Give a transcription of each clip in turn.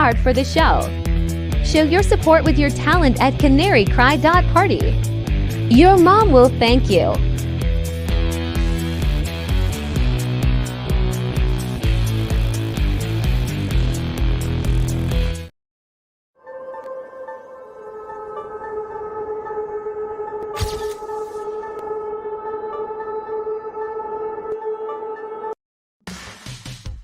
hard for the show. Show your support with your talent at canarycry.party. Your mom will thank you.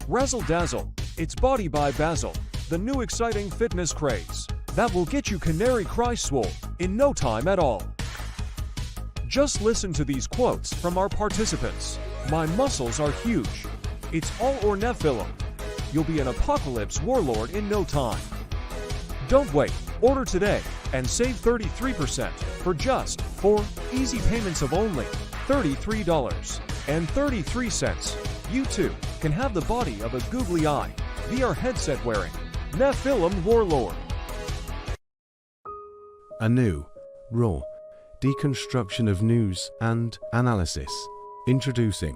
Razzle Dazzle. It's Body by Basil, the new exciting fitness craze that will get you Canary Cry swole in no time at all. Just listen to these quotes from our participants. My muscles are huge. It's all or Nephilim. You'll be an apocalypse warlord in no time. Don't wait. Order today and save 33% for just 4 easy payments of only $33.33. You too can have the body of a googly eye, VR headset wearing Nephilim warlord. A new, raw deconstruction of news and analysis. Introducing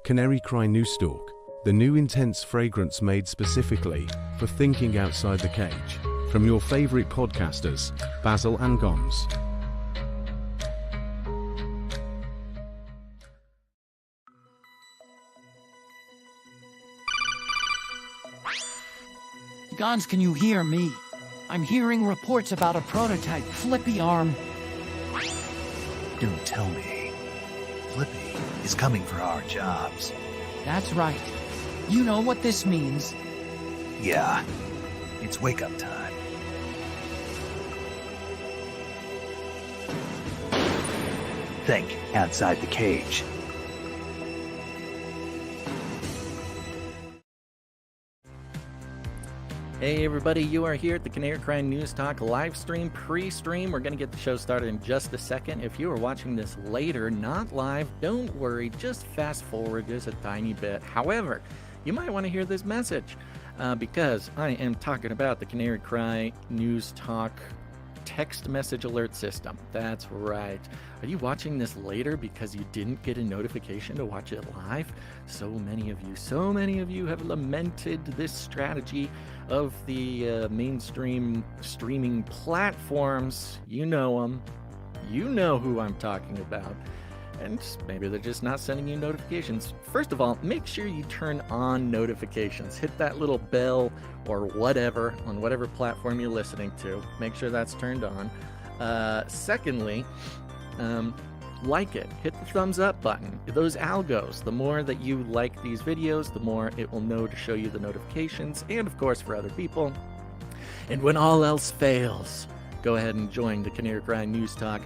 Canary Cry News Talk, the new intense fragrance made specifically for thinking outside the cage. From your favorite podcasters, Basil and Goms. Gons, can you hear me? I'm hearing reports about a prototype FLIPPY arm. Don't tell me. FLIPPY is coming for our jobs. That's right. You know what this means. Yeah, it's wake-up time. Think outside the cage. Hey everybody, you are here at the Canary Cry News Talk live stream, pre-stream. We're going to get the show started in just a second. If you are watching this later, not live, don't worry, just fast forward just a tiny bit. However, you might want to hear this message because I am talking about the Canary Cry News Talk text message alert system. That's right. Are you watching this later because you didn't get a notification to watch it live? So many of you have lamented this strategy of the mainstream streaming platforms. You know them. You know who I'm talking about. And maybe they're just not sending you notifications. First of all, make sure you turn on notifications. Hit that little bell or whatever on whatever platform you're listening to. Make sure that's turned on. Secondly, like it. Hit the thumbs up button. Those algos, the more that you like these videos, the more it will know to show you the notifications, and of course for other people. And when all else fails, go ahead and join the Canary Cry News Talk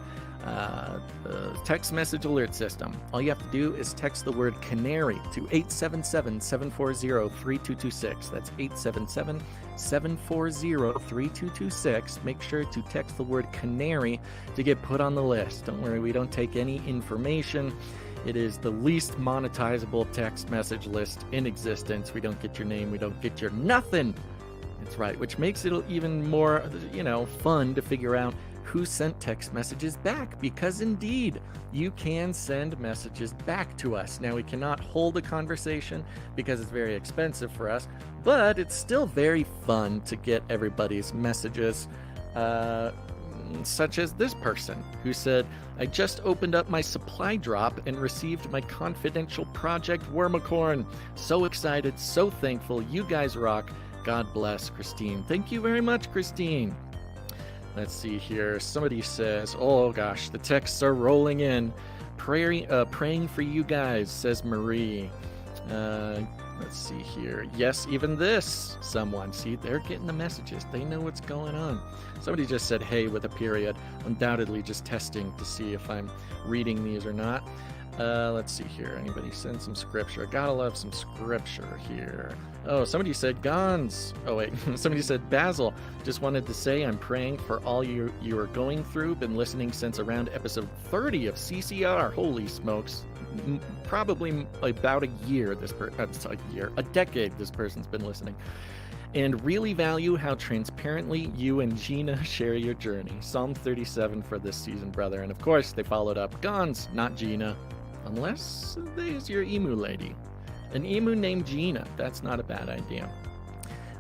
text message alert system. All you have to do is text the word Canary to 877-740-3226. That's 877-740-3226. Make sure to text the word Canary to get put on the list. Don't worry, we don't take any information. It is the least monetizable text message list in existence. We don't get your name, we don't get your nothing. That's right, which makes it even more, fun to figure out who sent text messages back, because indeed you can send messages back to us. Now, we cannot hold a conversation because it's very expensive for us, but it's still very fun to get everybody's messages, such as this person who said, I just opened up my supply drop and received my confidential project Wormicorn. So excited, so thankful. You guys rock. God bless, Christine. Thank you very much, Christine. Let's see here. Somebody says, oh gosh, the texts are rolling in. Praying for you guys, says Marie. Let's see here. Yes, even this. Someone. See, they're getting the messages. They know what's going on. Somebody just said, hey, with a period. Undoubtedly just testing to see if I'm reading these or not. Let's see here. Anybody send some scripture? Gotta love some scripture here. Oh, somebody said Gons. Oh, wait. Somebody said Basil. Just wanted to say I'm praying for all you are going through. Been listening since around episode 30 of CCR. Holy smokes. Probably about a decade this person's been listening. And really value how transparently you and Gina share your journey. Psalm 37 for this season, brother. And of course, they followed up, Gons, not Gina. Unless there's your emu lady. An emu named Gina. That's not a bad idea.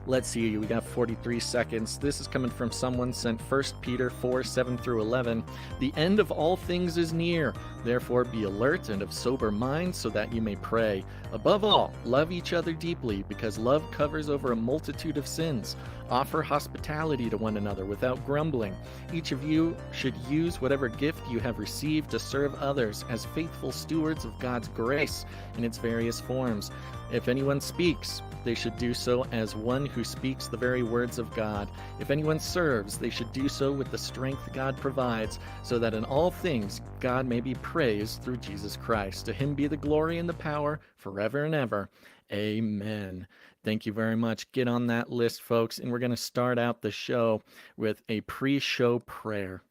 Let's see, we got 43 seconds. This is coming from someone sent 1 Peter 4, 7 through 11. The end of all things is near. Therefore be alert and of sober mind so that you may pray. Above all, love each other deeply, because love covers over a multitude of sins. Offer hospitality to one another without grumbling. Each of you should use whatever gift you have received to serve others as faithful stewards of God's grace in its various forms. If anyone speaks, they should do so as one who speaks the very words of God. If anyone serves, they should do so with the strength God provides, so that in all things God may be praised through Jesus Christ. To him be the glory and the power forever and ever. Amen. Thank you very much. Get on that list, folks. And we're going to start out the show with a pre-show prayer.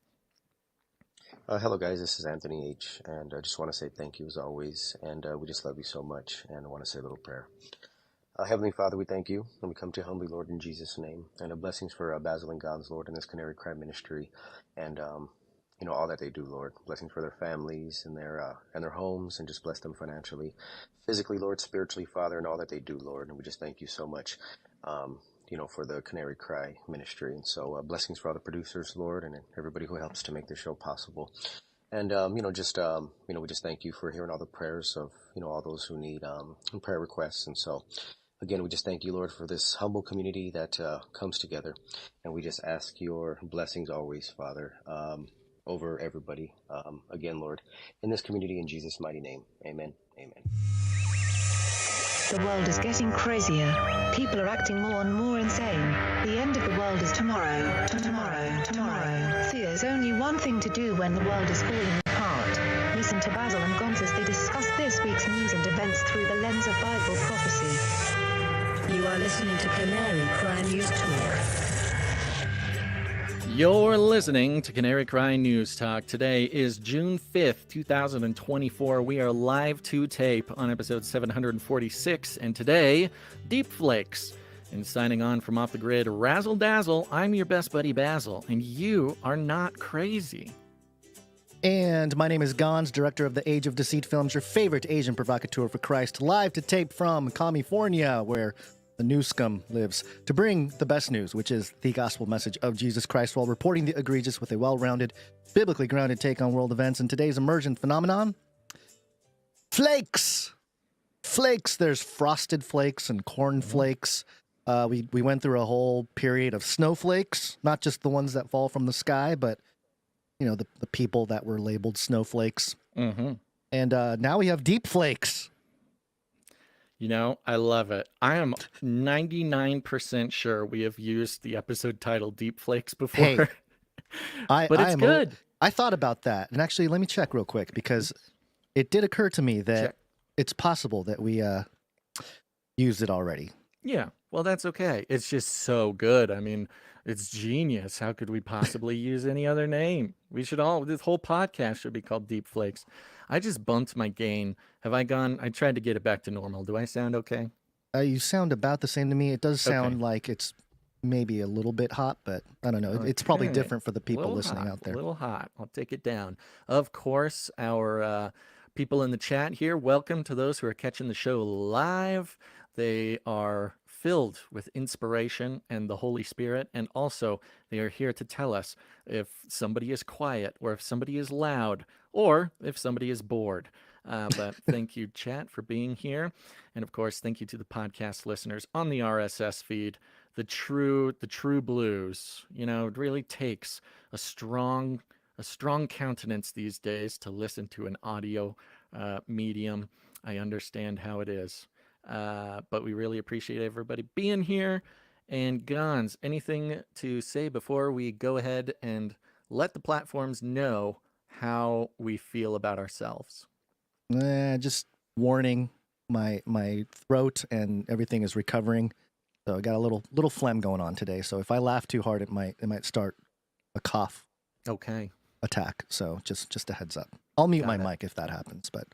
Hello, guys. This is Anthony H. And I just want to say thank you as always. And we just love you so much. And I want to say a little prayer. Heavenly Father, we thank you. And we come to you humbly, Lord, in Jesus' name. And blessings for Basil and Gons, Lord, in this Canary Crime Ministry. And, all that they do, Lord. Blessings for their families and their homes, and just bless them financially, physically, Lord, spiritually, Father, and all that they do, Lord. And we just thank you so much, for the Canary Cry Ministry. And so blessings for all the producers, Lord, and everybody who helps to make this show possible. And, we just thank you for hearing all the prayers of, all those who need prayer requests. And so, again, we just thank you, Lord, for this humble community that comes together. And we just ask your blessings always, Father, over everybody. Again, Lord, in this community, in Jesus' mighty name. Amen. Amen. The world is getting crazier. People are acting more and more insane. The end of the world is tomorrow. Tomorrow. There's only one thing to do when the world is falling apart. Listen to Basil and Gons as they discuss this week's news and events through the lens of Bible prophecy. You are listening to Canary Cry News Talk. You're listening to Canary Cry News Talk. Today is June 5th, 2024. We are live to tape on episode 746, and today, Deepflakes. And signing on from off the grid, Razzle Dazzle, I'm your best buddy Basil, and you are not crazy. And my name is Gons, director of the Age of Deceit films, your favorite Asian provocateur for Christ, live to tape from California, where the news scum lives, to bring the best news, which is the gospel message of Jesus Christ, while reporting the egregious with a well-rounded, biblically grounded take on world events. And today's emergent phenomenon, flakes. Flakes. There's frosted flakes and corn flakes. We went through a whole period of snowflakes, not just the ones that fall from the sky, but the people that were labeled snowflakes. Mm-hmm. And now we have deep flakes. I love it. I am 99% sure we have used the episode title Deep Flakes before. Hey, but it's good. I thought about that. And actually, let me check real quick, because it did occur to me that it's possible that we used it already. Yeah, well, that's okay. It's just so good. I mean, it's genius. How could we possibly use any other name? This whole podcast should be called Deep Flakes. I just bumped my gain. I tried to get it back to normal. Do I sound okay? You sound about the same to me. It does sound like it's maybe a little bit hot, but I don't know. Okay. It's probably different for the people listening out there. A little hot. I'll take it down. Of course, our people in the chat here, welcome to those who are catching the show live. They are filled with inspiration and the Holy Spirit, and also they are here to tell us if somebody is quiet, or if somebody is loud, or if somebody is bored. But thank you, chat, for being here. And of course, thank you to the podcast listeners on the RSS feed. The true blues. It really takes a strong countenance these days to listen to an audio medium. I understand how it is. But we really appreciate everybody being here. And Gons, anything to say before we go ahead and let the platforms know how we feel about ourselves? Just warning, my throat and everything is recovering. So I got a little phlegm going on today. So if I laugh too hard, it might start a cough attack. So just a heads up. I'll mute my mic if that happens, but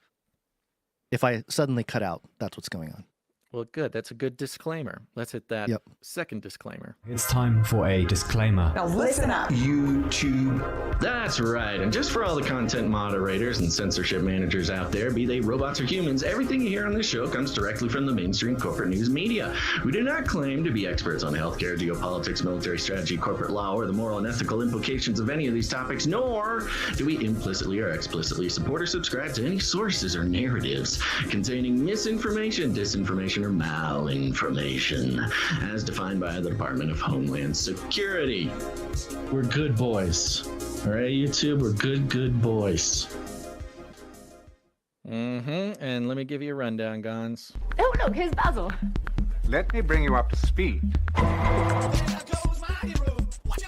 if I suddenly cut out, that's what's going on. Well, good. That's a good disclaimer. Let's hit that Yep. second disclaimer. It's time for a disclaimer. Now listen up. YouTube. That's right. And just for all the content moderators and censorship managers out there, be they robots or humans, everything you hear on this show comes directly from the mainstream corporate news media. We do not claim to be experts on healthcare, geopolitics, military strategy, corporate law, or the moral and ethical implications of any of these topics, nor do we implicitly or explicitly support or subscribe to any sources or narratives containing misinformation, disinformation, or malinformation, as defined by the Department of Homeland Security. We're good boys. All right, YouTube, we're good boys. And let me give you a rundown, Gons. Oh, look, here's Basil. Let me bring you up to speed.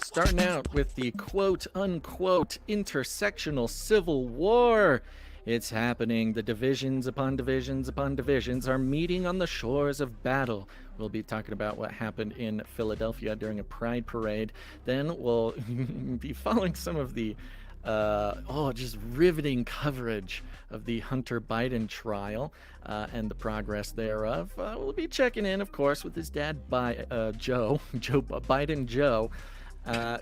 Starting out with the quote-unquote intersectional civil war. It's happening. The divisions upon divisions upon divisions are meeting on the shores of battle. We'll be talking about what happened in Philadelphia during a pride parade. Then we'll be following some of the just riveting coverage of the Hunter Biden trial and the progress thereof. We'll be checking in, of course, with his dad, Joe Biden,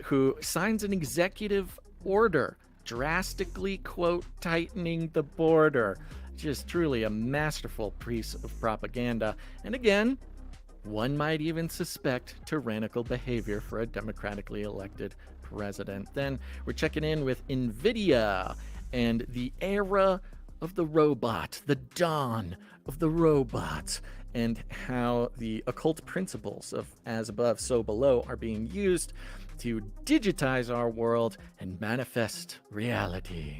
who signs an executive order drastically, quote, tightening the border. Just truly a masterful piece of propaganda. And again, one might even suspect tyrannical behavior for a democratically elected president. Then we're checking in with Nvidia and the era of the robot, the dawn of the robot, and how the occult principles of as above, so below are being used to digitize our world and manifest reality.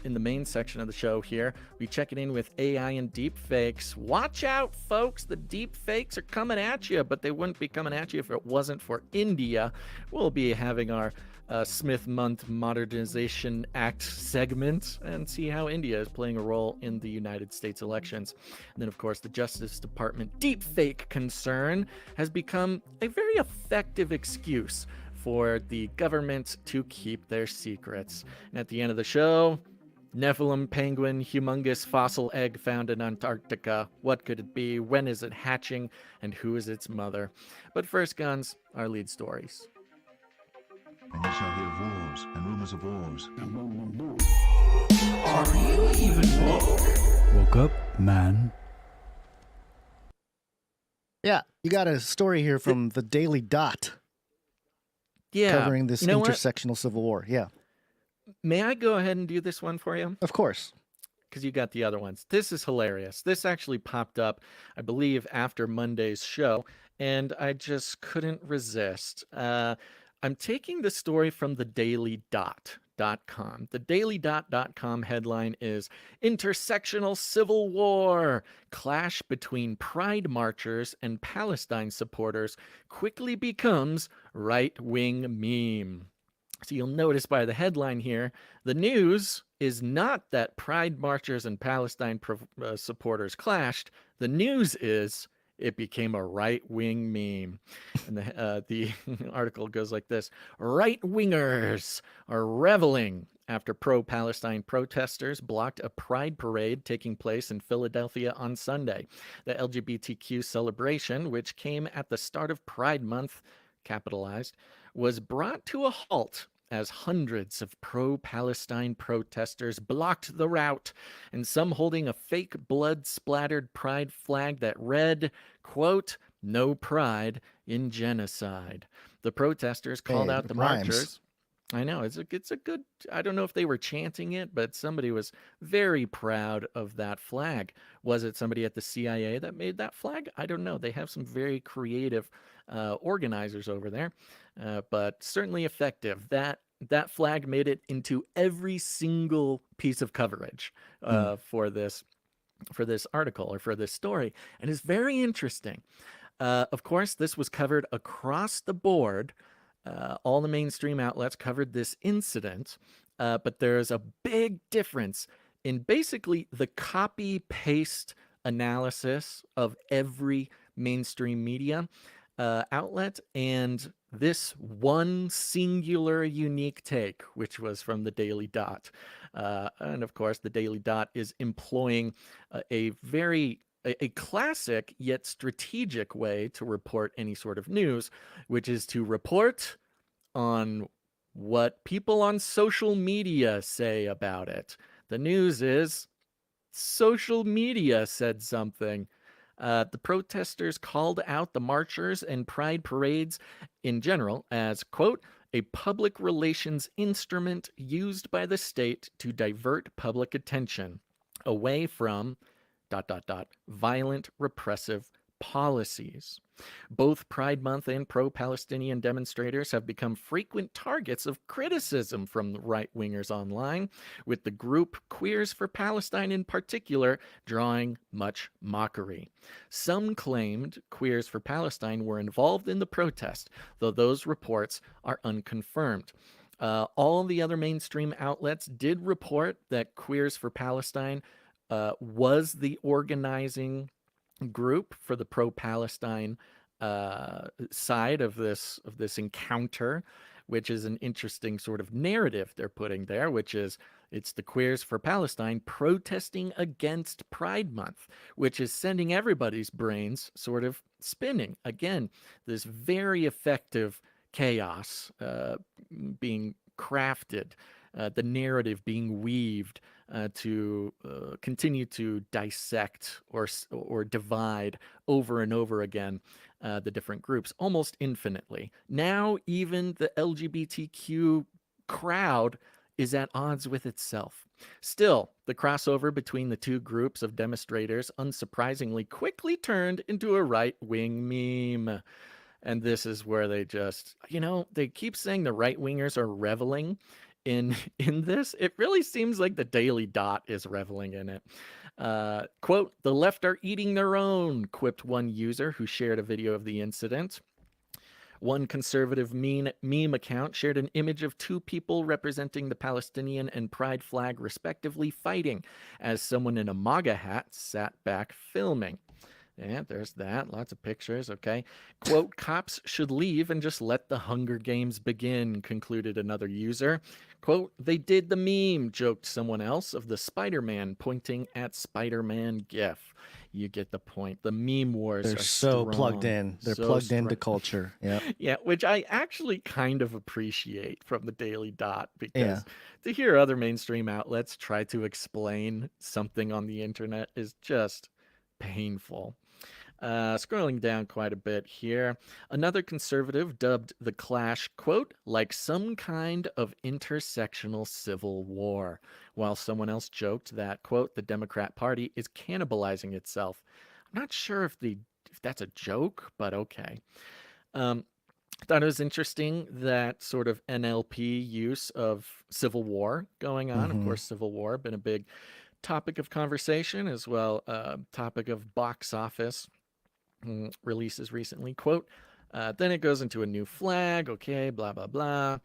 In the main section of the show here, we check it in with AI and deepfakes. Watch out, folks. The deepfakes are coming at you, but they wouldn't be coming at you if it wasn't for India. We'll be having our Smith Month Modernization Act segment and see how India is playing a role in the United States elections. And then, of course, the Justice Department deepfake concern has become a very effective excuse for the government to keep their secrets. And at the end of the show, Nephilim penguin, humongous fossil egg found in Antarctica. What could it be? When is it hatching? And who is its mother? But first, Guns, our lead stories. And you shall hear wars and rumors of wars. Are you even woke? Woke up, man. Yeah, you got a story here from the Daily Dot. Yeah. Covering this intersectional civil war. Yeah. May I go ahead and do this one for you? Of course. Because you got the other ones. This is hilarious. This actually popped up, I believe, after Monday's show, and I just couldn't resist. I'm taking the story from the dailydot.com. The dailydot.com headline is Intersectional Civil War. Clash between Pride marchers and Palestine supporters quickly becomes right-wing meme. So you'll notice by the headline here, the news is not that Pride marchers and Palestine supporters clashed. The news is it became a right-wing meme. And the article goes like this. Right-wingers are reveling after pro-Palestine protesters blocked a pride parade taking place in Philadelphia on Sunday. The LGBTQ celebration, which came at the start of Pride Month, capitalized, was brought to a halt as hundreds of pro-Palestine protesters blocked the route, and some holding a fake blood-splattered pride flag that read, quote, "No pride in genocide." The protesters called out the marchers. I know, it's a good, I don't know if they were chanting it, but somebody was very proud of that flag. Was it somebody at the CIA that made that flag? I don't know. They have some very creative organizers over there, but certainly effective. That flag made it into every single piece of coverage for this article or for this story, and it's very interesting. Of course, this was covered across the board. All the mainstream outlets covered this incident, but there's a big difference in basically the copy-paste analysis of every mainstream media outlet and this one singular unique take, which was from the Daily Dot. And of course, the Daily Dot is employing a very a classic yet strategic way to report any sort of news, which is to report on what people on social media say about it. The news is social media said something. The protesters called out the marchers and pride parades in general as, quote, a public relations instrument used by the state to divert public attention away from ... violent repressive policies. Both Pride Month and pro-Palestinian demonstrators have become frequent targets of criticism from right-wingers online, with the group Queers for Palestine in particular drawing much mockery. Some claimed Queers for Palestine were involved in the protest, though those reports are unconfirmed. All the other mainstream outlets did report that Queers for Palestine was the organizing group for the pro-Palestine side of this encounter, which is an interesting sort of narrative they're putting there, which is it's the Queers for Palestine protesting against Pride Month, which is sending everybody's brains sort of spinning. Again, this very effective chaos being crafted, the narrative being weaved to continue to dissect or divide over and over again the different groups almost infinitely. Now even the LGBTQ crowd is at odds with itself. Still, the crossover between the two groups of demonstrators unsurprisingly quickly turned into a right-wing meme. And this is where they just, they keep saying the right-wingers are reveling in this. It really seems like the Daily Dot is reveling in it. Quote, the left are eating their own, quipped one user who shared a video of the incident. One conservative meme account shared an image of two people representing the Palestinian and Pride flag respectively fighting, as someone in a MAGA hat sat back filming. Yeah, there's that. Lots of pictures, okay. Quote, cops should leave and just let the Hunger Games begin, concluded another user. Quote, they did the meme, joked someone else of the Spider-Man, pointing at Spider-Man gif. You get the point. The meme wars They're are so strong. plugged in. They're So plugged strong. into culture. Yeah. Yeah, which I actually kind of appreciate from the Daily Dot, because Yeah. to hear other mainstream outlets try to explain something on the internet is just painful. Scrolling down quite a bit here, another conservative dubbed the clash, quote, like some kind of intersectional civil war, while someone else joked that, quote, the Democrat Party is cannibalizing itself. I'm not sure if that's a joke, but okay. I thought it was interesting that sort of NLP use of civil war going on. Of course, civil war been a big topic of conversation, as well topic of box office releases recently. Quote, then it goes into a new flag, okay, blah, blah, blah.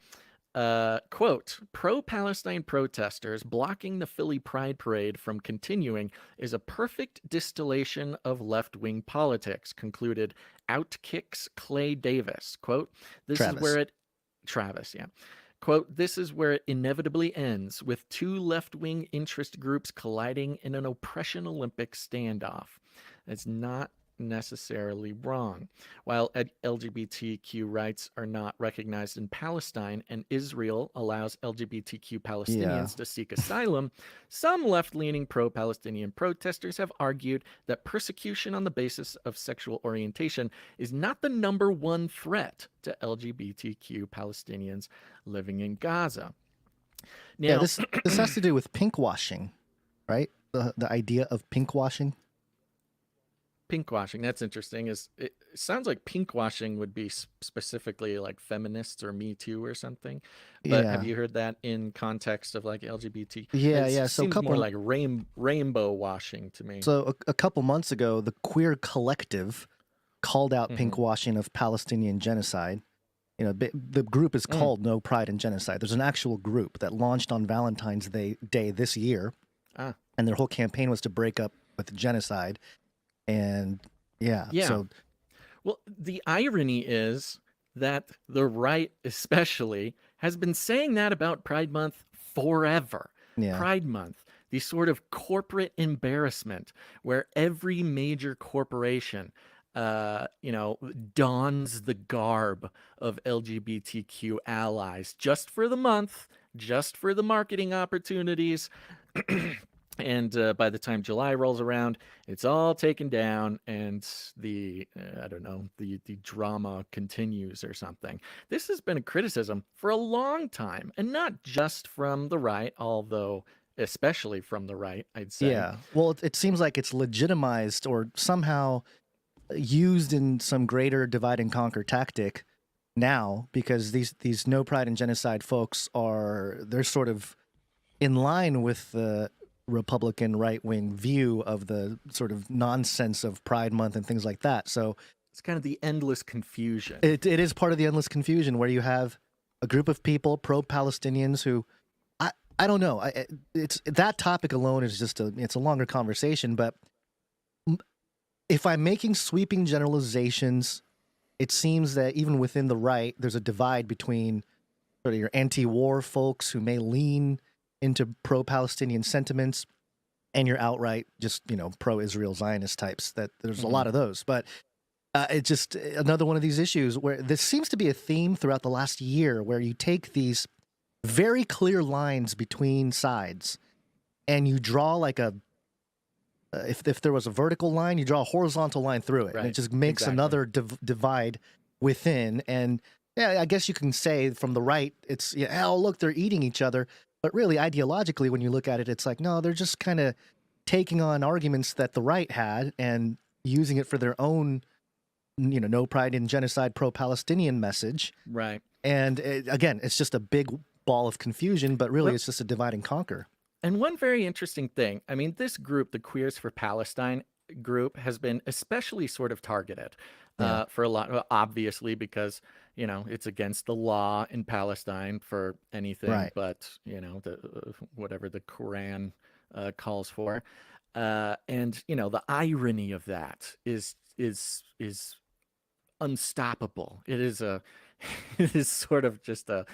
Quote, pro-Palestine protesters blocking the Philly Pride Parade from continuing is a perfect distillation of left-wing politics, concluded Outkicks Clay Davis. Quote, this Travis. is where it... Travis, yeah. Quote, this is where it inevitably ends, with two left-wing interest groups colliding in an oppression Olympic standoff. It's not necessarily wrong. While LGBTQ rights are not recognized in Palestine and Israel allows LGBTQ Palestinians to seek asylum, some left-leaning pro-Palestinian protesters have argued that persecution on the basis of sexual orientation is not the number one threat to LGBTQ Palestinians living in Gaza. Now, Yeah, this has to do with pinkwashing, right? The idea of pinkwashing. Pinkwashing, that's interesting. It sounds like pinkwashing would be specifically like feminists or Me Too or something. But Yeah. have you heard that in context of like LGBT? Yeah, It yeah. So a seems couple more like rainbow washing to me. So a couple months ago, the Queer Collective called out Mhm. pinkwashing of Palestinian genocide. You know, the group is called No Pride in Genocide. There's an actual group that launched on Valentine's Day this year, and their whole campaign was to break up with genocide. And yeah. So Well, the irony is that the right, especially, has been saying that about Pride Month forever. Yeah. Pride Month, the sort of corporate embarrassment where every major corporation, dons the garb of LGBTQ allies just for the month, just for the marketing opportunities. And by the time July rolls around, it's all taken down, and the drama continues or something. This has been a criticism for a long time, and not just from the right, although especially from the right, I'd say. Yeah. Well, it seems like it's legitimized or somehow used in some greater divide and conquer tactic now, because these no pride and genocide folks they're sort of in line with the Republican right-wing view of the sort of nonsense of Pride Month and things like that. So it's kind of the endless confusion. It is part of the endless confusion where you have a group of people, pro-Palestinians, who I don't know. It's that topic alone is just it's a longer conversation. But if I'm making sweeping generalizations, it seems that even within the right, there's a divide between sort of your anti-war folks who may lean into pro-Palestinian sentiments and your outright just, pro-Israel Zionist types. That there's a lot of those. But it's just another one of these issues where this seems to be a theme throughout the last year, where you take these very clear lines between sides and you draw like if there was a vertical line, you draw a horizontal line through it. Right. And it just makes another divide within. And yeah, I guess you can say from the right, it's, oh, look, they're eating each other. But really, ideologically, when you look at it, it's like, no, they're just kind of taking on arguments that the right had and using it for their own, no pride in genocide, pro-Palestinian message. Right. And again, it's just a big ball of confusion, but really it's just a divide and conquer. And one very interesting thing, I mean, this group, the Queers for Palestine group, has been especially sort of targeted for a lot, obviously, because it's against the law in Palestine for anything but, whatever the Quran calls for. And, the irony of that is unstoppable. It is sort of just a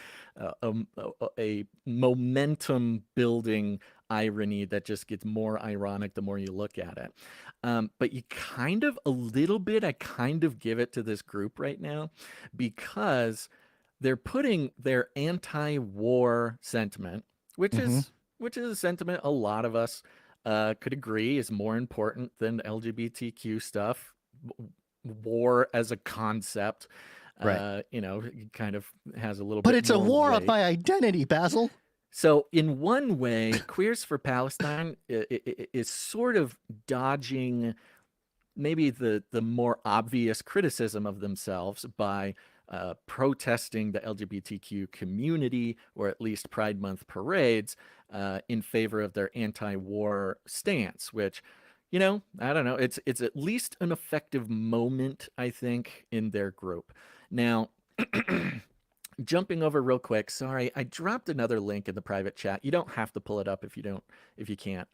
momentum building irony that just gets more ironic the more you look at it. But I kind of give it to this group right now, because they're putting their anti-war sentiment, which is a sentiment a lot of us could agree is more important than LGBTQ stuff. War as a concept, kind of has a little bit. But it's a war weight. by identity, Basil. So in one way, Queers for Palestine is sort of dodging maybe the more obvious criticism of themselves by protesting the LGBTQ community, or at least Pride Month parades, in favor of their anti-war stance, which, I don't know. It's at least an effective moment, I think, in their group. Now, jumping over real quick. Sorry, I dropped another link in the private chat. You don't have to pull it up if you can't.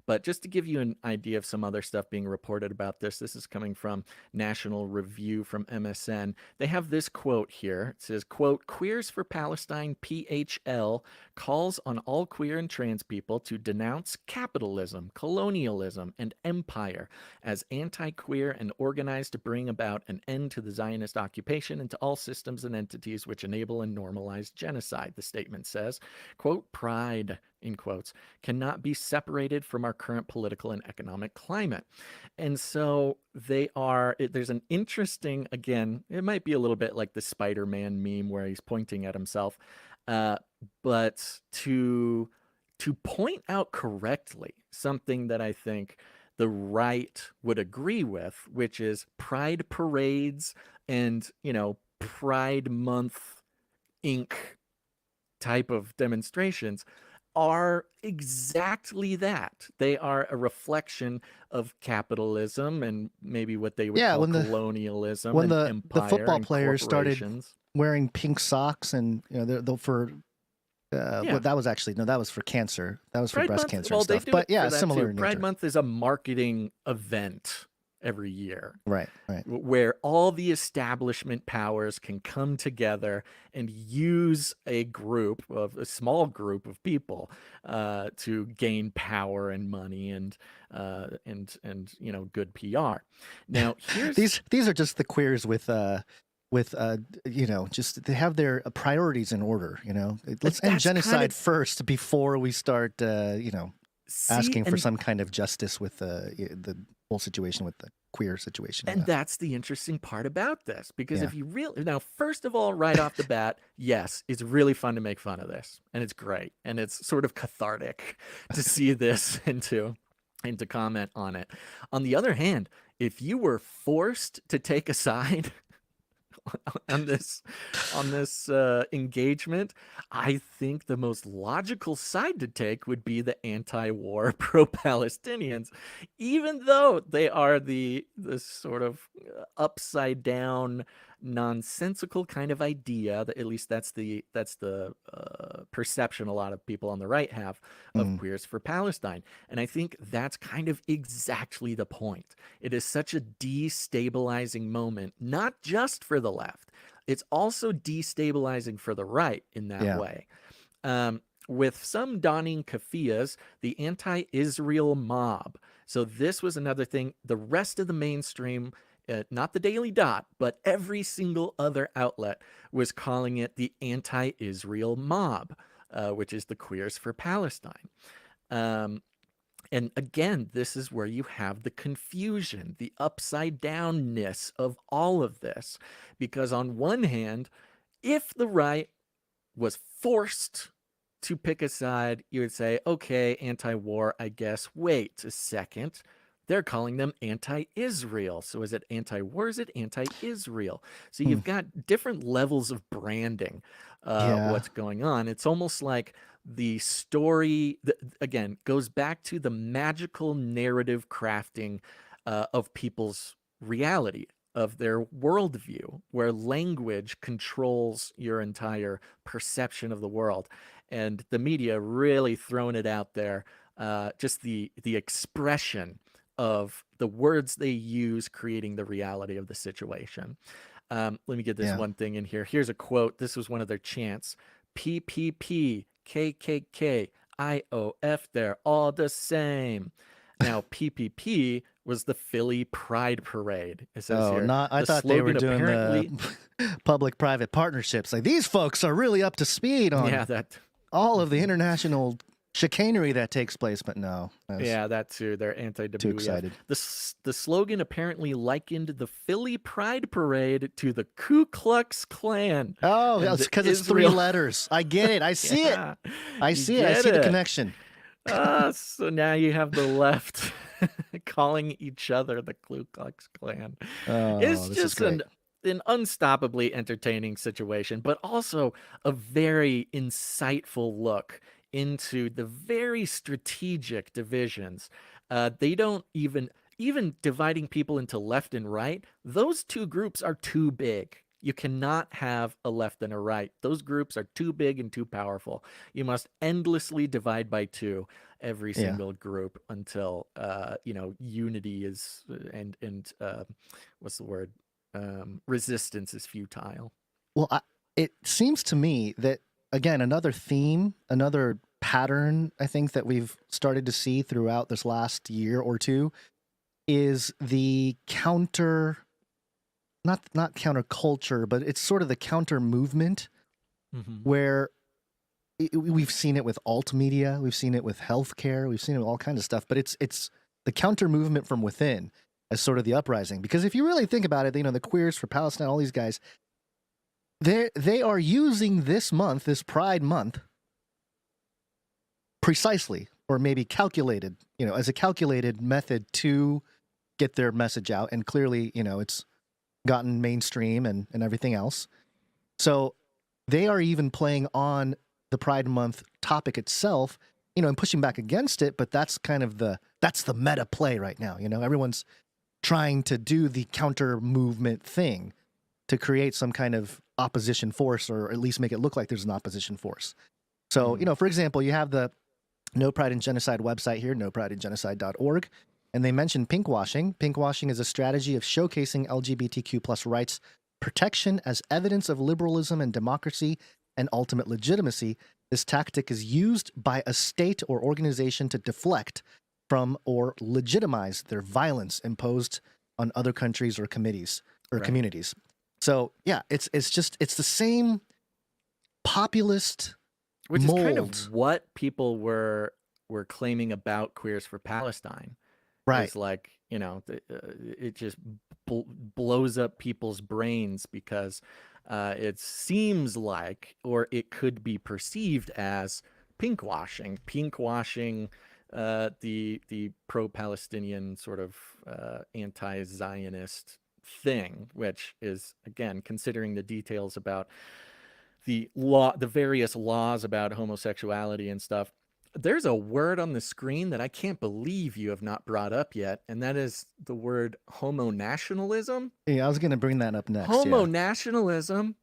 But just to give you an idea of some other stuff being reported about this is coming from National Review from MSN. They have this quote here. It says, quote, "Queers for Palestine PHL calls on all queer and trans people to denounce capitalism, colonialism, and empire as anti-queer and organized to bring about an end to the Zionist occupation and to all systems and entities which enable and normalize genocide." The statement says, quote, "Pride," in quotes, "cannot be separated from our current political and economic climate." And so there's an interesting, again, it might be a little bit like the Spider-Man meme where he's pointing at himself, but to point out correctly something that I think the right would agree with, which is pride parades and, Pride Month Inc. type of demonstrations are exactly that. They are a reflection of capitalism and maybe what they would call colonialism and empire. The football players started corporations. Wearing pink socks, and that was for cancer. That was for breast cancer and stuff. But yeah, similar in nature. Pride Month is a marketing event every year. Right. Where all the establishment powers can come together and use a small group of people to gain power and money and good PR. Now here's these are just the queers with just they have their priorities in order. Let's end genocide first before we start asking for some kind of justice with the whole situation with the queer situation. And that's the interesting part about this, because if you now, first of all, right off the bat, yes, it's really fun to make fun of this, and it's great, and it's sort of cathartic to see this and to comment on it. On the other hand, if you were forced to take a side on this engagement, I think the most logical side to take would be the anti-war pro-Palestinians, even though they are the sort of upside down, nonsensical kind of idea. That at least that's the perception a lot of people on the right have of queers for Palestine. And I think that's kind of exactly the point. It is such a destabilizing moment, not just for the left. It's also destabilizing for the right in that way. With some dawning kafiyas, the anti-Israel mob. So this was another thing. The rest of the mainstream, not the Daily Dot, but every single other outlet was calling it the anti-Israel mob, which is the Queers for Palestine. And again, this is where you have the confusion, the upside downness of all of this. Because on one hand, if the right was forced to pick a side, you would say, okay, anti-war, I guess. Wait a second. They're calling them anti-Israel. So is it anti-war? Is it anti-Israel? So you've got different levels of branding, what's going on. It's almost like the story, again, goes back to the magical narrative crafting of people's reality, of their worldview, where language controls your entire perception of the world. And the media really throwing it out there, just the expression of the words they use creating the reality of the situation. Let me get this one thing in here. Here's a quote. This was one of their chants. PPP, KKK, IOF, they're all the same. Now, PPP was the Philly Pride Parade. It says here. I thought they were doing the public-private partnerships. Like, these folks are really up to speed on all of the international chicanery that takes place, but no. That too. They're anti-WEF. Too excited. The slogan apparently likened the Philly Pride Parade to the Ku Klux Klan. Oh, that's because it's 3 letters. I get it. I see it. I see it. I see the connection. So now you have the left calling each other the Ku Klux Klan. It's just an unstoppably entertaining situation, but also a very insightful look into the very strategic divisions. They don't even dividing people into left and right. Those two groups are too big. You cannot have a left and a right. Those groups are too big and too powerful. You must endlessly divide by 2 every single group until unity is and what's the word? Resistance is futile. Well, it seems to me that, again, another theme, another pattern, I think, that we've started to see throughout this last year or two is the counter, not counterculture, but it's sort of the counter movement where we've seen it with alt media, we've seen it with healthcare, we've seen it with all kinds of stuff, but it's the counter movement from within as sort of the uprising. Because if you really think about it, the Queers for Palestine, all these guys, they are using this month, this Pride Month, precisely, or maybe calculated, as a calculated method to get their message out. And clearly, it's gotten mainstream and everything else. So they are even playing on the Pride Month topic itself, and pushing back against it. But that's kind of that's the meta play right now. Everyone's trying to do the counter movement thing to create some kind of opposition force, or at least make it look like there's an opposition force. So, for example, you have the No Pride in Genocide website here, noprideandgenocide.org. And they mentioned pinkwashing. Pinkwashing is a strategy of showcasing LGBTQ plus rights protection as evidence of liberalism and democracy and ultimate legitimacy. This tactic is used by a state or organization to deflect from or legitimize their violence imposed on other countries or committees or communities. So yeah, it's the same populist Which mold. is kind of what people were claiming about Queers for Palestine. Right. It's like, it just blows up people's brains because it seems like, or it could be perceived as pinkwashing the pro-Palestinian sort of anti-Zionist thing, which is, again, considering the details about the various laws about homosexuality and stuff. There's a word on the screen that I can't believe you have not brought up yet, and that is the word homo-nationalism. Yeah, I was going to bring that up next. Homo-nationalism.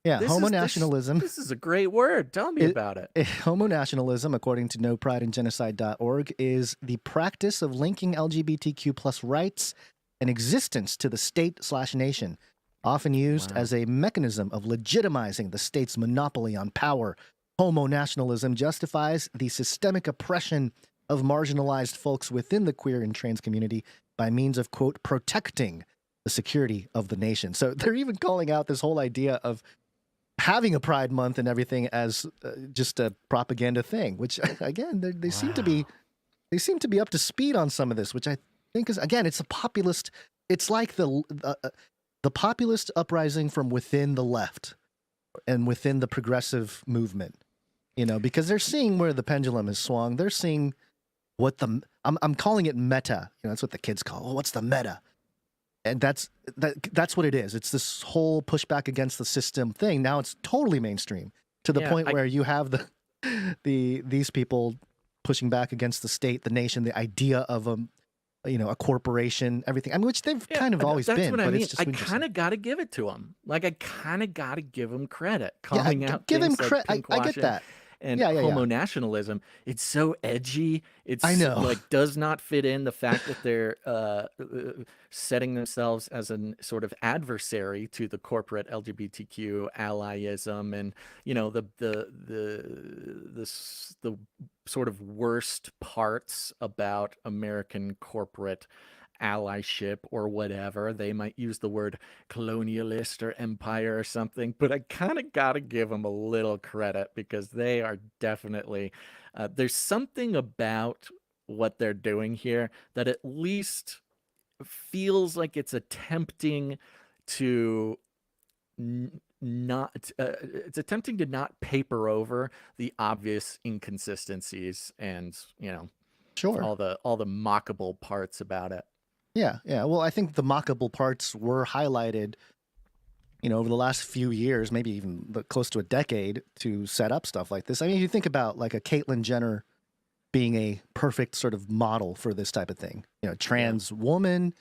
Yeah, homo-nationalism. This is a great word. Tell me about it. Homo-nationalism, according to noprideandgenocide.org, is the practice of linking LGBTQ plus rights and existence to the state/nation, often used as a mechanism of legitimizing the state's monopoly on power. Homo-nationalism justifies the systemic oppression of marginalized folks within the queer and trans community by means of, quote, protecting the security of the nation. So they're even calling out this whole idea of having a Pride Month and everything as just a propaganda thing, which again, they seem to be up to speed on some of this, which I think is, again, it's a populist. It's like the populist uprising from within the left and within the progressive movement, because they're seeing where the pendulum has swung. They're seeing what I'm calling it meta. That's what the kids call. Oh, what's the meta? And that's what it is. It's this whole pushback against the system thing. Now it's totally mainstream to the point where you have these people pushing back against the state, the nation, the idea of a corporation, everything. I mean, which they've kind of always been. That's what I mean. It's just I kind of got to give it to them. Like, I kind of got to give them credit. Calling out give him credit. I get that. And homo-nationalism, it's so edgy. I know. Like, does not fit in the fact that they're setting themselves as a sort of adversary to the corporate LGBTQ allyism, and the sort of worst parts about American corporate allyship or whatever. They might use the word colonialist or empire or something, but I kind of got to give them a little credit because they are definitely, there's something about what they're doing here that at least feels like it's attempting to not paper over the obvious inconsistencies and, sure, all the mockable parts about it. Yeah. Well, I think the mockable parts were highlighted, over the last few years, maybe even close to a decade, to set up stuff like this. I mean, you think about like a Caitlyn Jenner being a perfect sort of model for this type of thing. Trans woman,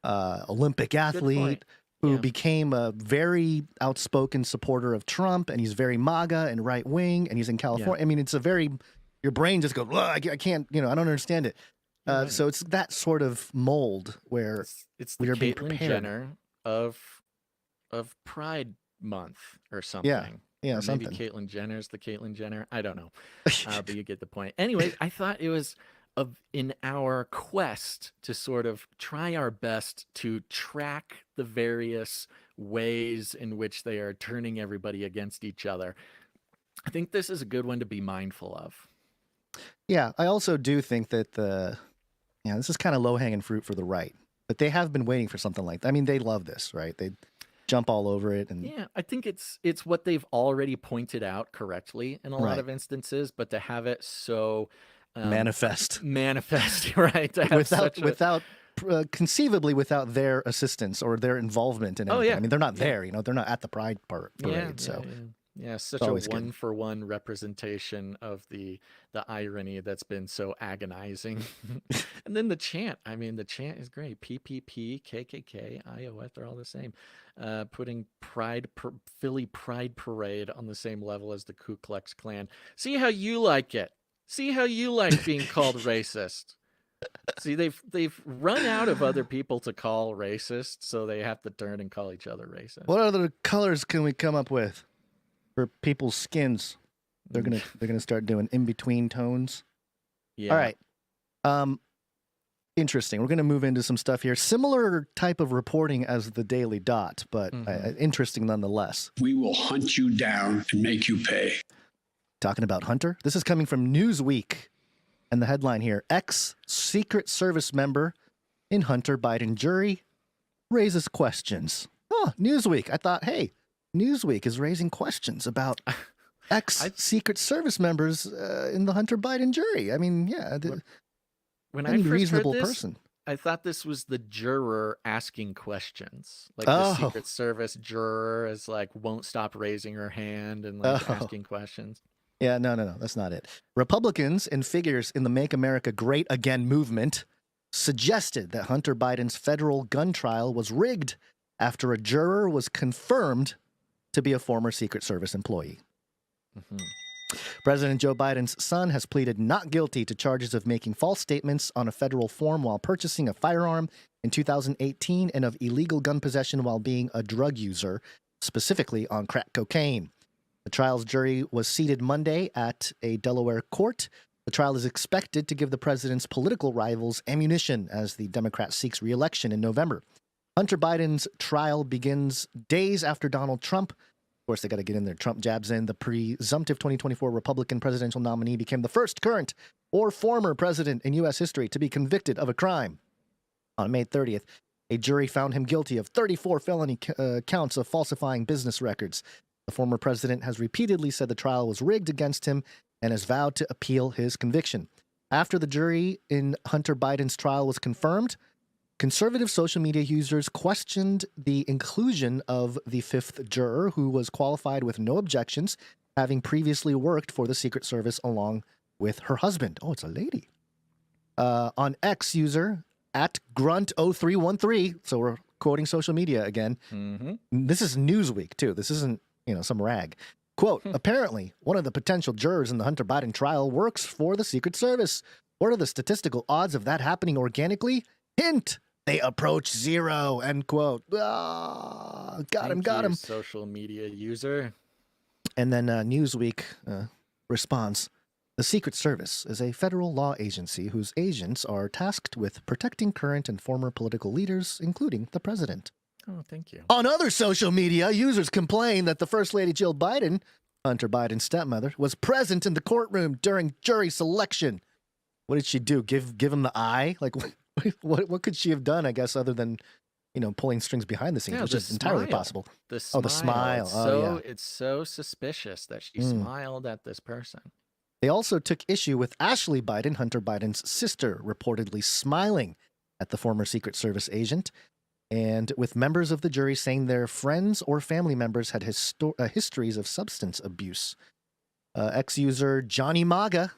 Olympic athlete who became a very outspoken supporter of Trump, and he's very MAGA and right wing, and he's in California. I mean, it's your brain just goes, I can't, I don't understand it. So it's that sort of mold where it's the we are being Caitlyn prepared. Jenner of Pride Month or something. Yeah, or something. maybe Caitlyn Jenner's the Caitlyn Jenner. I don't know, but you get the point. Anyway, I thought it was in our quest to sort of try our best to track the various ways in which they are turning everybody against each other. I think this is a good one to be mindful of. Yeah, I also do think that this is kind of low-hanging fruit for the right, but they have been waiting for something like that. I mean, they love this, right? They jump all over it. And yeah, I think it's what they've already pointed out correctly in a lot of instances, but to have it so manifest, right? Without conceivably without their assistance or their involvement in anything. I mean, they're not there, they're not at the Pride parade. Yeah, such a one-for-one representation of the irony that's been so agonizing. And then the chant. I mean, the chant is great. PPP, KKK, IOF, they're all the same. Putting Philly Pride Parade on the same level as the Ku Klux Klan. See how you like it. See how you like being called racist. See, they've run out of other people to call racist, so they have to turn and call each other racist. What other colors can we come up with for people's skins? They're gonna start doing in between tones. Yeah. All right. Interesting. We're gonna move into some stuff here. Similar type of reporting as the Daily Dot, but interesting nonetheless. We will hunt you down and make you pay. Talking about Hunter. This is coming from Newsweek. And the headline here, ex-Secret Service member in Hunter Biden jury raises questions. Oh, Newsweek. I thought, hey, Newsweek is raising questions about ex-Secret Service members in the Hunter Biden jury. I mean, yeah, when any I first reasonable heard this, person. I thought this was the juror asking questions. Like Oh. the Secret Service juror is like, won't stop raising her hand and like asking questions. Yeah, no, that's not it. Republicans and figures in the Make America Great Again movement suggested that Hunter Biden's federal gun trial was rigged after a juror was confirmed to be a former Secret Service employee. President Joe Biden's son has pleaded not guilty to charges of making false statements on a federal form while purchasing a firearm in 2018 and of illegal gun possession while being a drug user, specifically on crack cocaine. The trial's jury was seated Monday at a Delaware court. The trial is expected to give the president's political rivals ammunition as the Democrat seeks re-election in November. Hunter Biden's trial begins days after Donald Trump. Of course, they got to get in their Trump jabs in. The presumptive 2024 Republican presidential nominee became the first current or former president in U.S. history to be convicted of a crime. On May 30th, a jury found him guilty of 34 felony counts of falsifying business records. The former president has repeatedly said the trial was rigged against him and has vowed to appeal his conviction. After the jury in Hunter Biden's trial was confirmed, conservative social media users questioned the inclusion of the fifth juror, who was qualified with no objections, having previously worked for the Secret Service along with her husband. Oh, it's a lady. On X user at Grunt0313, so we're quoting social media again. This is Newsweek, too. This isn't some rag. Quote, apparently, one of the potential jurors in the Hunter Biden trial works for the Secret Service. What are the statistical odds of that happening organically? Hint, they approach zero, end quote. Ah, got him. Social media user. And then Newsweek responds, the Secret Service is a federal law agency whose agents are tasked with protecting current and former political leaders, including the president. Oh, thank you. On other social media, users complain that the First Lady Jill Biden, Hunter Biden's stepmother, was present in the courtroom during jury selection. What did she do? Give him the eye? Like, what could she have done, I guess, other than, pulling strings behind the scenes, which is entirely possible. The smile. The smile. It's so suspicious that she smiled at this person. They also took issue with Ashley Biden, Hunter Biden's sister, reportedly smiling at the former Secret Service agent, and with members of the jury saying their friends or family members had histories of substance abuse. Ex-user Johnny Maga,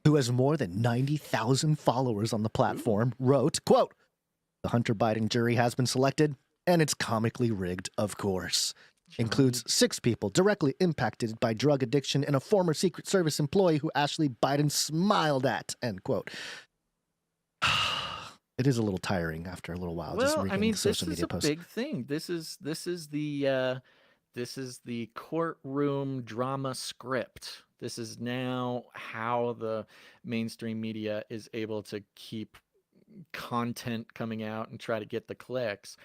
who has more than 90,000 followers on the platform, wrote, quote, the Hunter Biden jury has been selected, and it's comically rigged, of course. Includes 6 people directly impacted by drug addiction and a former Secret Service employee who Ashley Biden smiled at, end quote. It is a little tiring after a little while. Well, just reading I mean, social this is media a posts. big thing. This is the courtroom drama script. This is now how the mainstream media is able to keep content coming out and try to get the clicks.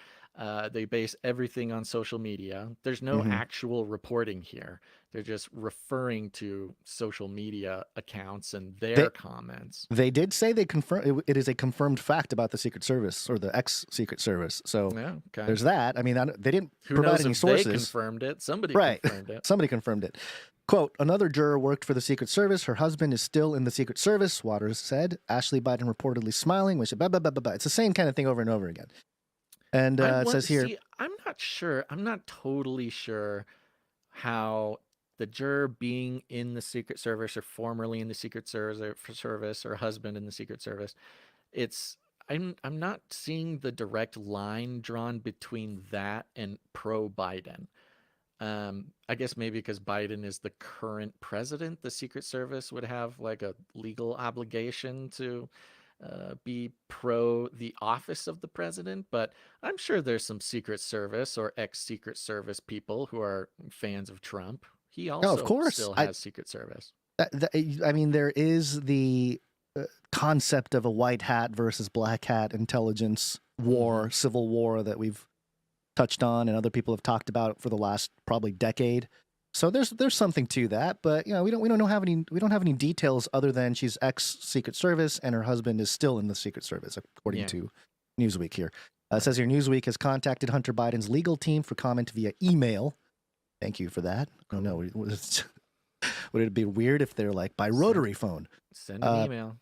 They base everything on social media. There's no actual reporting here. They're just referring to social media accounts and their comments. They did say they confirm it is a confirmed fact about the Secret Service or the ex-Secret Service. So there's that. I mean, they didn't provide any sources. They confirmed it. Somebody confirmed it. Somebody confirmed it. Quote, another juror worked for the Secret Service. Her husband is still in the Secret Service, Waters said. Ashley Biden reportedly smiling. It's the same kind of thing over and over again. And it says here. See, I'm not sure. I'm not totally sure how the juror being in the Secret Service or formerly in the Secret Service or husband in the Secret Service, I'm not seeing the direct line drawn between that and pro-Biden. I guess maybe because Biden is the current president, the Secret Service would have like a legal obligation to be pro the office of the president, but I'm sure there's some Secret Service or ex-Secret Service people who are fans of Trump. He also of course. still has Secret Service. I mean, there is the concept of a white hat versus black hat intelligence war, civil war that we've touched on and other people have talked about for the last probably decade. So there's something to that, but we don't have any details other than she's ex Secret Service and her husband is still in the Secret Service, according to Newsweek here. It says here Newsweek has contacted Hunter Biden's legal team for comment via email. Thank you for that. Oh no, would it be weird if they're like by rotary phone? Send an email.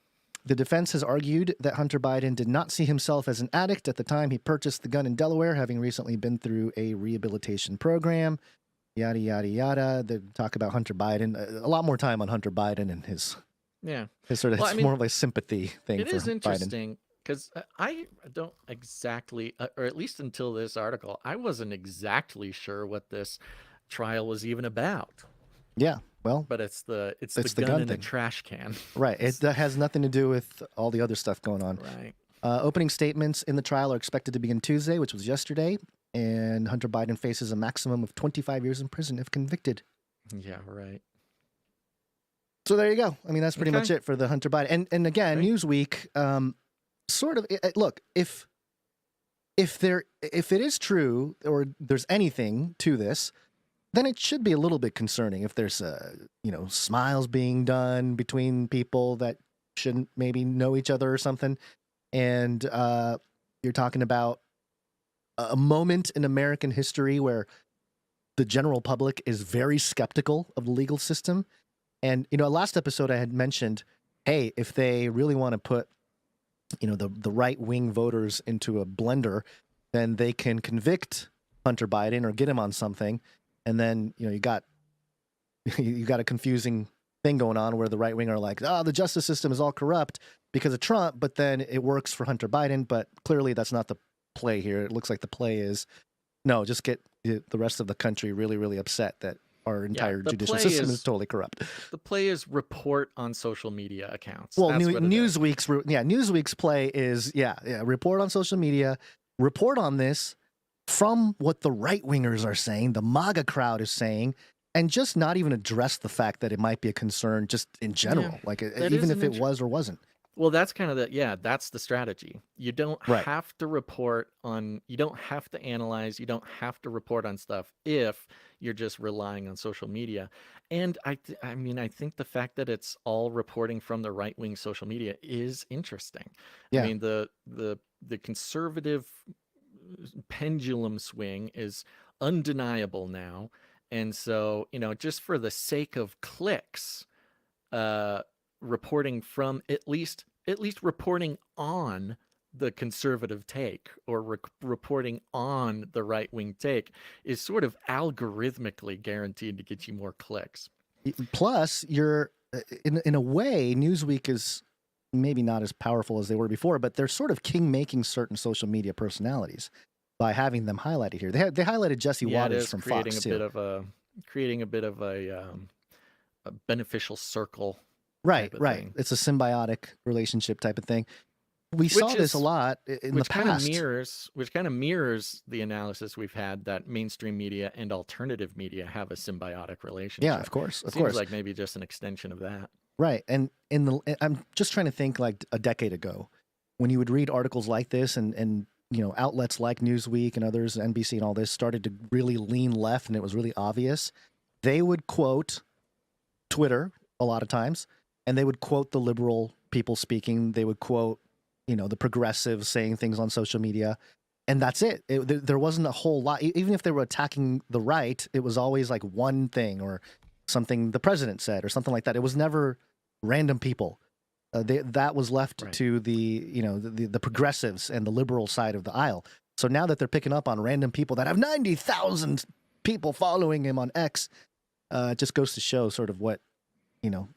The defense has argued that Hunter Biden did not see himself as an addict at the time he purchased the gun in Delaware, having recently been through a rehabilitation program. Yada, yada, yada. They talk about Hunter Biden. A lot more time on Hunter Biden and his sort of, it's more of a sympathy thing for Biden. It is interesting because I don't exactly, or at least until this article, I wasn't exactly sure what this trial was even about. Yeah, well, but it's the gun in the trash can. Right. That has nothing to do with all the other stuff going on. Right. Opening statements in the trial are expected to begin Tuesday, which was yesterday, and Hunter Biden faces a maximum of 25 years in prison if convicted. Yeah, right. So there you go. I mean, that's pretty much it for the Hunter Biden. And again, Newsweek, sort of look, if it is true or there's anything to this, then it should be a little bit concerning if there's smiles being done between people that shouldn't maybe know each other or something. And you're talking about a moment in American history where the general public is very skeptical of the legal system. And, last episode I had mentioned, hey, if they really want to put, the right-wing voters into a blender, then they can convict Hunter Biden or get him on something. And then, you got a confusing thing going on where the right wing are like, the justice system is all corrupt because of Trump, but then it works for Hunter Biden. But clearly that's not the play here. It looks like the play is, no, just get the rest of the country really, really upset that our entire judicial system is totally corrupt. The play is report on social media accounts. Well, Newsweek's play is, report on social media, report on this from what the right-wingers are saying, the MAGA crowd is saying, and just not even address the fact that it might be a concern just in general, even if it was or wasn't. Well, that's kind of that's the strategy. You don't have to report on, you don't have to analyze, you don't have to report on stuff if you're just relying on social media. And I think the fact that it's all reporting from the right-wing social media is interesting. Yeah. I mean, the conservative pendulum swing is undeniable now. And so, just for the sake of clicks, reporting from at least reporting on the conservative take or reporting on the right-wing take is sort of algorithmically guaranteed to get you more clicks. Plus, you're in a way, Newsweek is maybe not as powerful as they were before, but they're sort of king-making certain social media personalities by having them highlighted here. They highlighted Jesse Waters from Fox too. Creating a bit of a beneficial circle. Right. It's a symbiotic relationship type of thing. We saw this a lot in the past. Which kind of mirrors the analysis we've had that mainstream media and alternative media have a symbiotic relationship. Yeah, of course. Seems like maybe just an extension of that. Right. And I'm just trying to think like a decade ago when you would read articles like this and outlets like Newsweek and others, NBC and all this started to really lean left and it was really obvious. They would quote Twitter a lot of times and they would quote the liberal people speaking. They would quote, the progressives saying things on social media. And that's it. There wasn't a whole lot. Even if they were attacking the right, it was always like one thing or something the president said or something like that. It was never random people. That was left to the progressives and the liberal side of the aisle. So now that they're picking up on random people that have 90,000 people following him on X, it just goes to show sort of what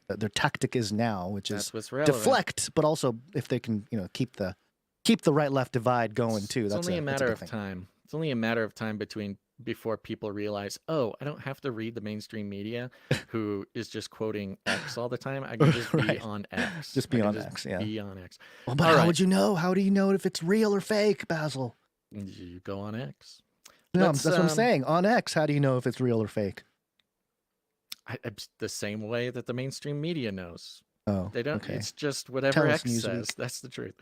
their tactic is now, which is deflect, but also if they can keep the right-left divide going too. It's only a matter of time. It's only a matter of time between before people realize, oh, I don't have to read the mainstream media who is just quoting X all the time. I can just be on X. Just be on X, yeah. Be on X. Well, but how would you know? How do you know if it's real or fake, Basil? You go on X. No, that's what I'm saying. On X, how do you know if it's real or fake? The same way that the mainstream media knows. Oh, they don't. Okay. It's just whatever X says. That's the truth.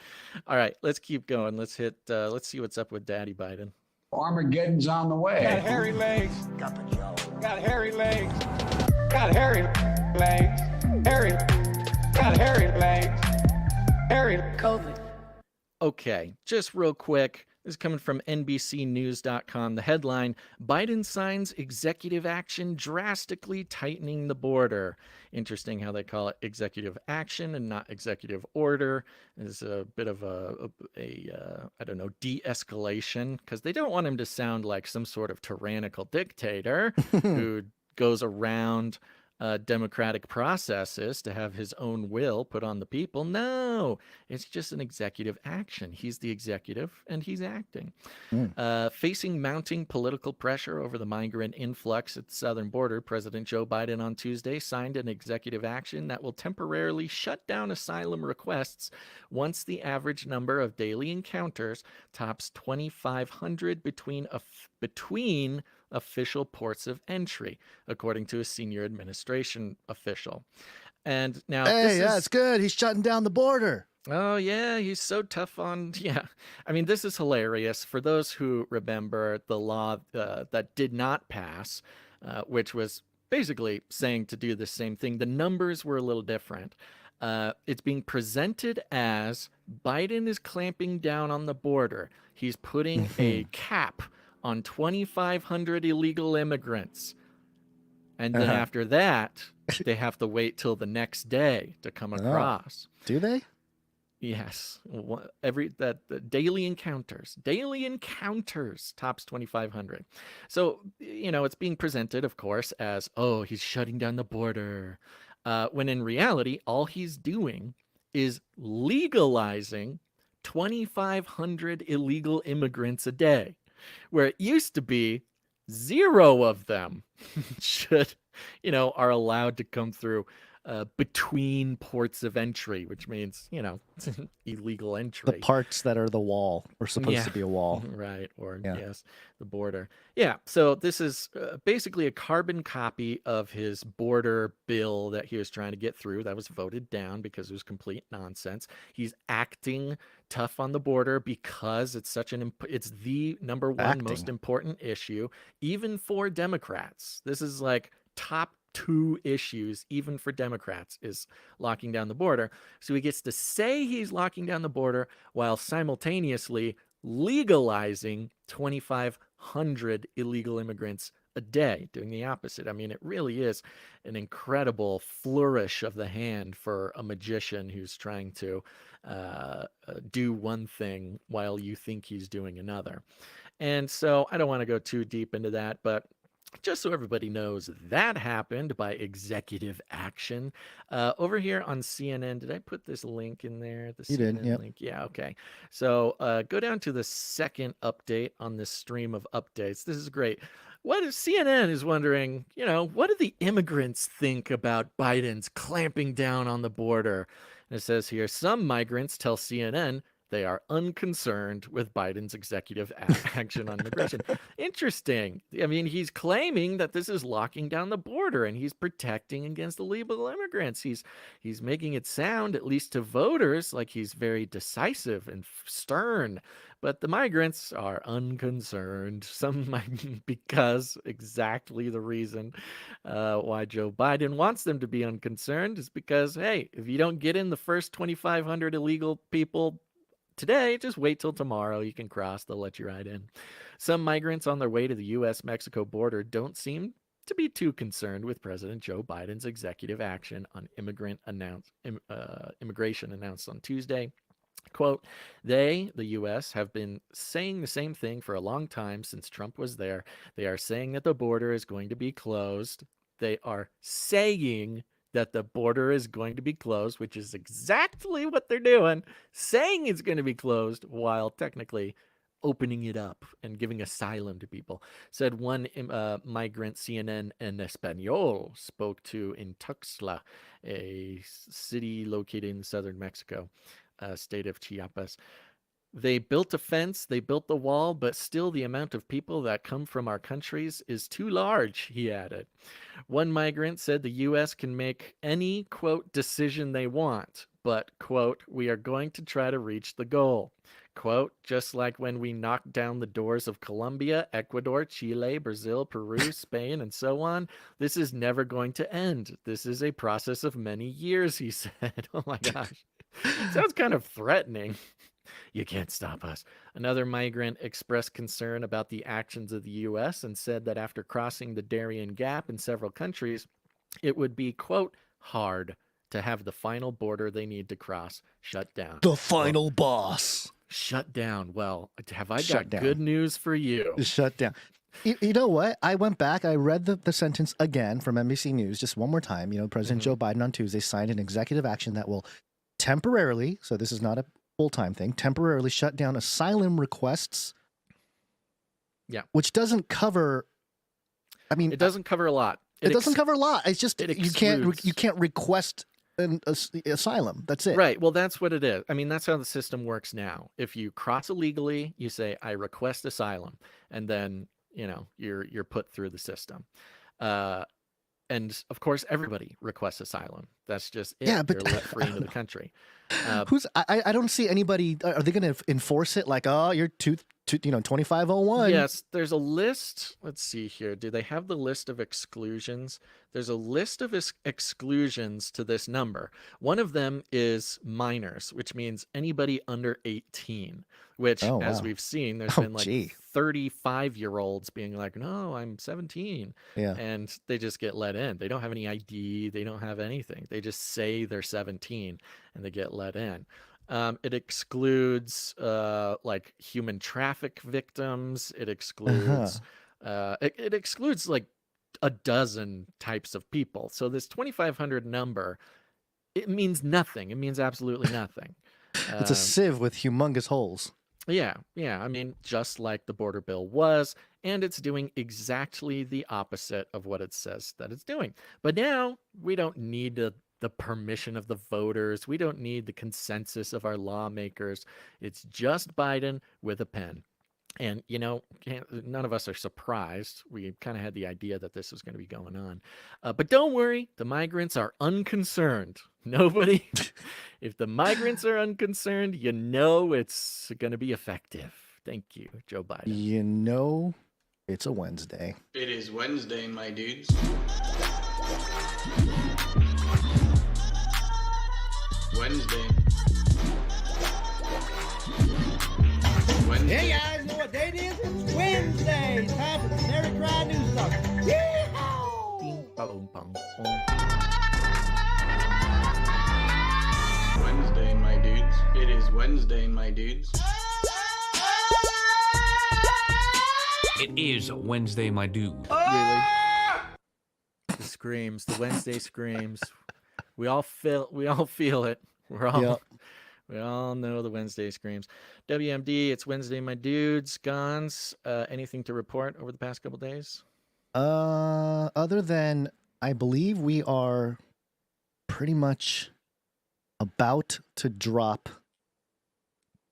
All right, let's keep going. Let's hit. Let's see what's up with Daddy Biden. Armageddon's on the way. Got hairy legs. Got hairy legs. Got hairy legs. Hairy. Got hairy legs. Hairy COVID. Okay, just real quick. This is coming from NBCnews.com. The headline, Biden signs executive action drastically tightening the border. Interesting how they call it executive action and not executive order. There's a bit of a I don't know, de-escalation, because they don't want him to sound like some sort of tyrannical dictator who goes around democratic processes to have his own will put on the people. No, it's just an executive action. He's the executive and he's acting. Facing mounting political pressure over the migrant influx at the southern border, President Joe Biden on Tuesday signed an executive action that will temporarily shut down asylum requests once the average number of daily encounters tops 2,500 between official ports of entry, according to a senior administration official. And now, that's good. He's shutting down the border. Oh, yeah, he's so tough on, I mean, this is hilarious. For those who remember the law that did not pass, which was basically saying to do the same thing, the numbers were a little different. It's being presented as Biden is clamping down on the border. He's putting a cap on 2,500 illegal immigrants. And then after that, they have to wait till the next day to come across. Do they? Yes. The daily encounters tops 2,500. So, it's being presented, of course, as, oh, he's shutting down the border. When in reality, all he's doing is legalizing 2,500 illegal immigrants a day, where it used to be 0 of them are allowed to come through between ports of entry, which means, illegal entry. The parts that are the wall are supposed to be a wall. Right. Or yes, the border. Yeah. So this is basically a carbon copy of his border bill that he was trying to get through. That was voted down because it was complete nonsense. He's acting tough on the border because it's it's the number one most important issue, even for Democrats. This is like top 2 issues, even for Democrats, is locking down the border. So he gets to say he's locking down the border while simultaneously legalizing 2,500 illegal immigrants a day, doing the opposite. I mean, it really is an incredible flourish of the hand for a magician who's trying to do one thing while you think he's doing another. And so I don't want to go too deep into that, but just so everybody knows, that happened by executive action. Over here on CNN, did I put this link in there? The You did, CNN yep. link? Yeah, okay. So go down to the second update on this stream of updates. This is great. What if CNN is wondering, what do the immigrants think about Biden's clamping down on the border? And it says here, some migrants tell CNN they are unconcerned with Biden's executive action on immigration. Interesting. I mean, he's claiming that this is locking down the border and he's protecting against illegal immigrants. He's making it sound, at least to voters, like he's very decisive and stern. But the migrants are unconcerned. Because exactly the reason why Joe Biden wants them to be unconcerned is because, hey, if you don't get in the first 2,500 illegal people today, just wait till tomorrow. You can cross. They'll let you right in. Some migrants on their way to the U.S.-Mexico border don't seem to be too concerned with President Joe Biden's executive action on immigration announced on Tuesday. Quote, the U.S., have been saying the same thing for a long time since Trump was there. They are saying that the border is going to be closed. They are saying that the border is going to be closed, which is exactly what they're doing, saying it's going to be closed while technically opening it up and giving asylum to people. Said one migrant CNN en Espanol spoke to in Tuxtla, a city located in southern Mexico, state of Chiapas. They built a fence, they built the wall, but still the amount of people that come from our countries is too large, he added. One migrant said the U.S. can make any, quote, decision they want, but, quote, we are going to try to reach the goal. Quote, just like when we knocked down the doors of Colombia, Ecuador, Chile, Brazil, Peru, Spain, and so on, this is never going to end. This is a process of many years, he said. Oh my gosh. Sounds kind of threatening. You can't stop us. Another migrant expressed concern about the actions of the U.S. and said that after crossing the Darien Gap in several countries, it would be, quote, hard to have the final border they need to cross shut down. The final boss. Shut down. Well, have I Shut got down. good news for you? Shut down. You know what? I went back. I read the sentence again from NBC News just one more time. You know, President Joe Biden on Tuesday signed an executive action that will temporarily, so this is not a full-time thing, temporarily shut down asylum requests. Yeah. Which doesn't cover, I mean, it doesn't cover a lot. It doesn't cover a lot. It's just you can't request an asylum. That's it. Right. Well, that's what it is. I mean, that's how the system works now. If you cross illegally, you say, I request asylum. And then, you know, you're put through the system. And of course, everybody requests asylum. That's just it. Yeah, but they're let free into the country. I don't see anybody. Are they going to enforce it? Like, oh, you're 2501. Yes, there's a list. Let's see here. Do they have the list of exclusions? There's a list of exclusions to this number. One of them is minors, which means anybody under 18, which, as we've seen, there's been like 35-year-olds being like, no, I'm 17. Yeah. And they just get let in. They don't have any ID. They don't have anything. They just say they're 17 and they get let in. It excludes like human traffic victims. It excludes it excludes like a dozen types of people. So this 2,500 number, it means nothing. It means absolutely nothing. It's a sieve with humongous holes. Yeah. I mean, just like the border bill was, and it's doing exactly the opposite of what it says that it's doing. But now we don't need the permission of the voters. We don't need the consensus of our lawmakers. It's just Biden with a pen. And, you know, none of us are surprised. We kind of had the idea that this was going to be going on. But don't worry, the migrants are unconcerned. Nobody, if the migrants are unconcerned, you know it's going to be effective. Thank you, Joe Biden. You know, it's a Wednesday. It is Wednesday, my dudes. Wednesday. Hey guys, know what date it is? It's Wednesday. It's time for the Canary Cry News Talk. Yeehaw! Wednesday, my dudes. It is Wednesday, my dudes. It is Wednesday, my dude. Really? The screams, the Wednesday screams. We all feel it. We all know the Wednesday screams. WMD, it's Wednesday, my dudes. Gons, anything to report over the past couple days? Other than I believe we are pretty much about to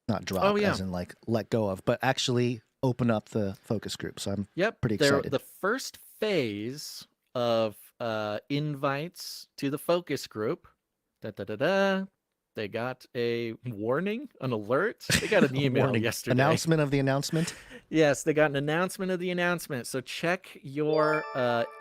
not drop as in like let go of, but actually open up the focus group. So I'm pretty excited. The first phase of invites to the focus group, they got a warning, an alert. They got an email yesterday. Announcement of the announcement? Yes, they got an announcement of the announcement. So check your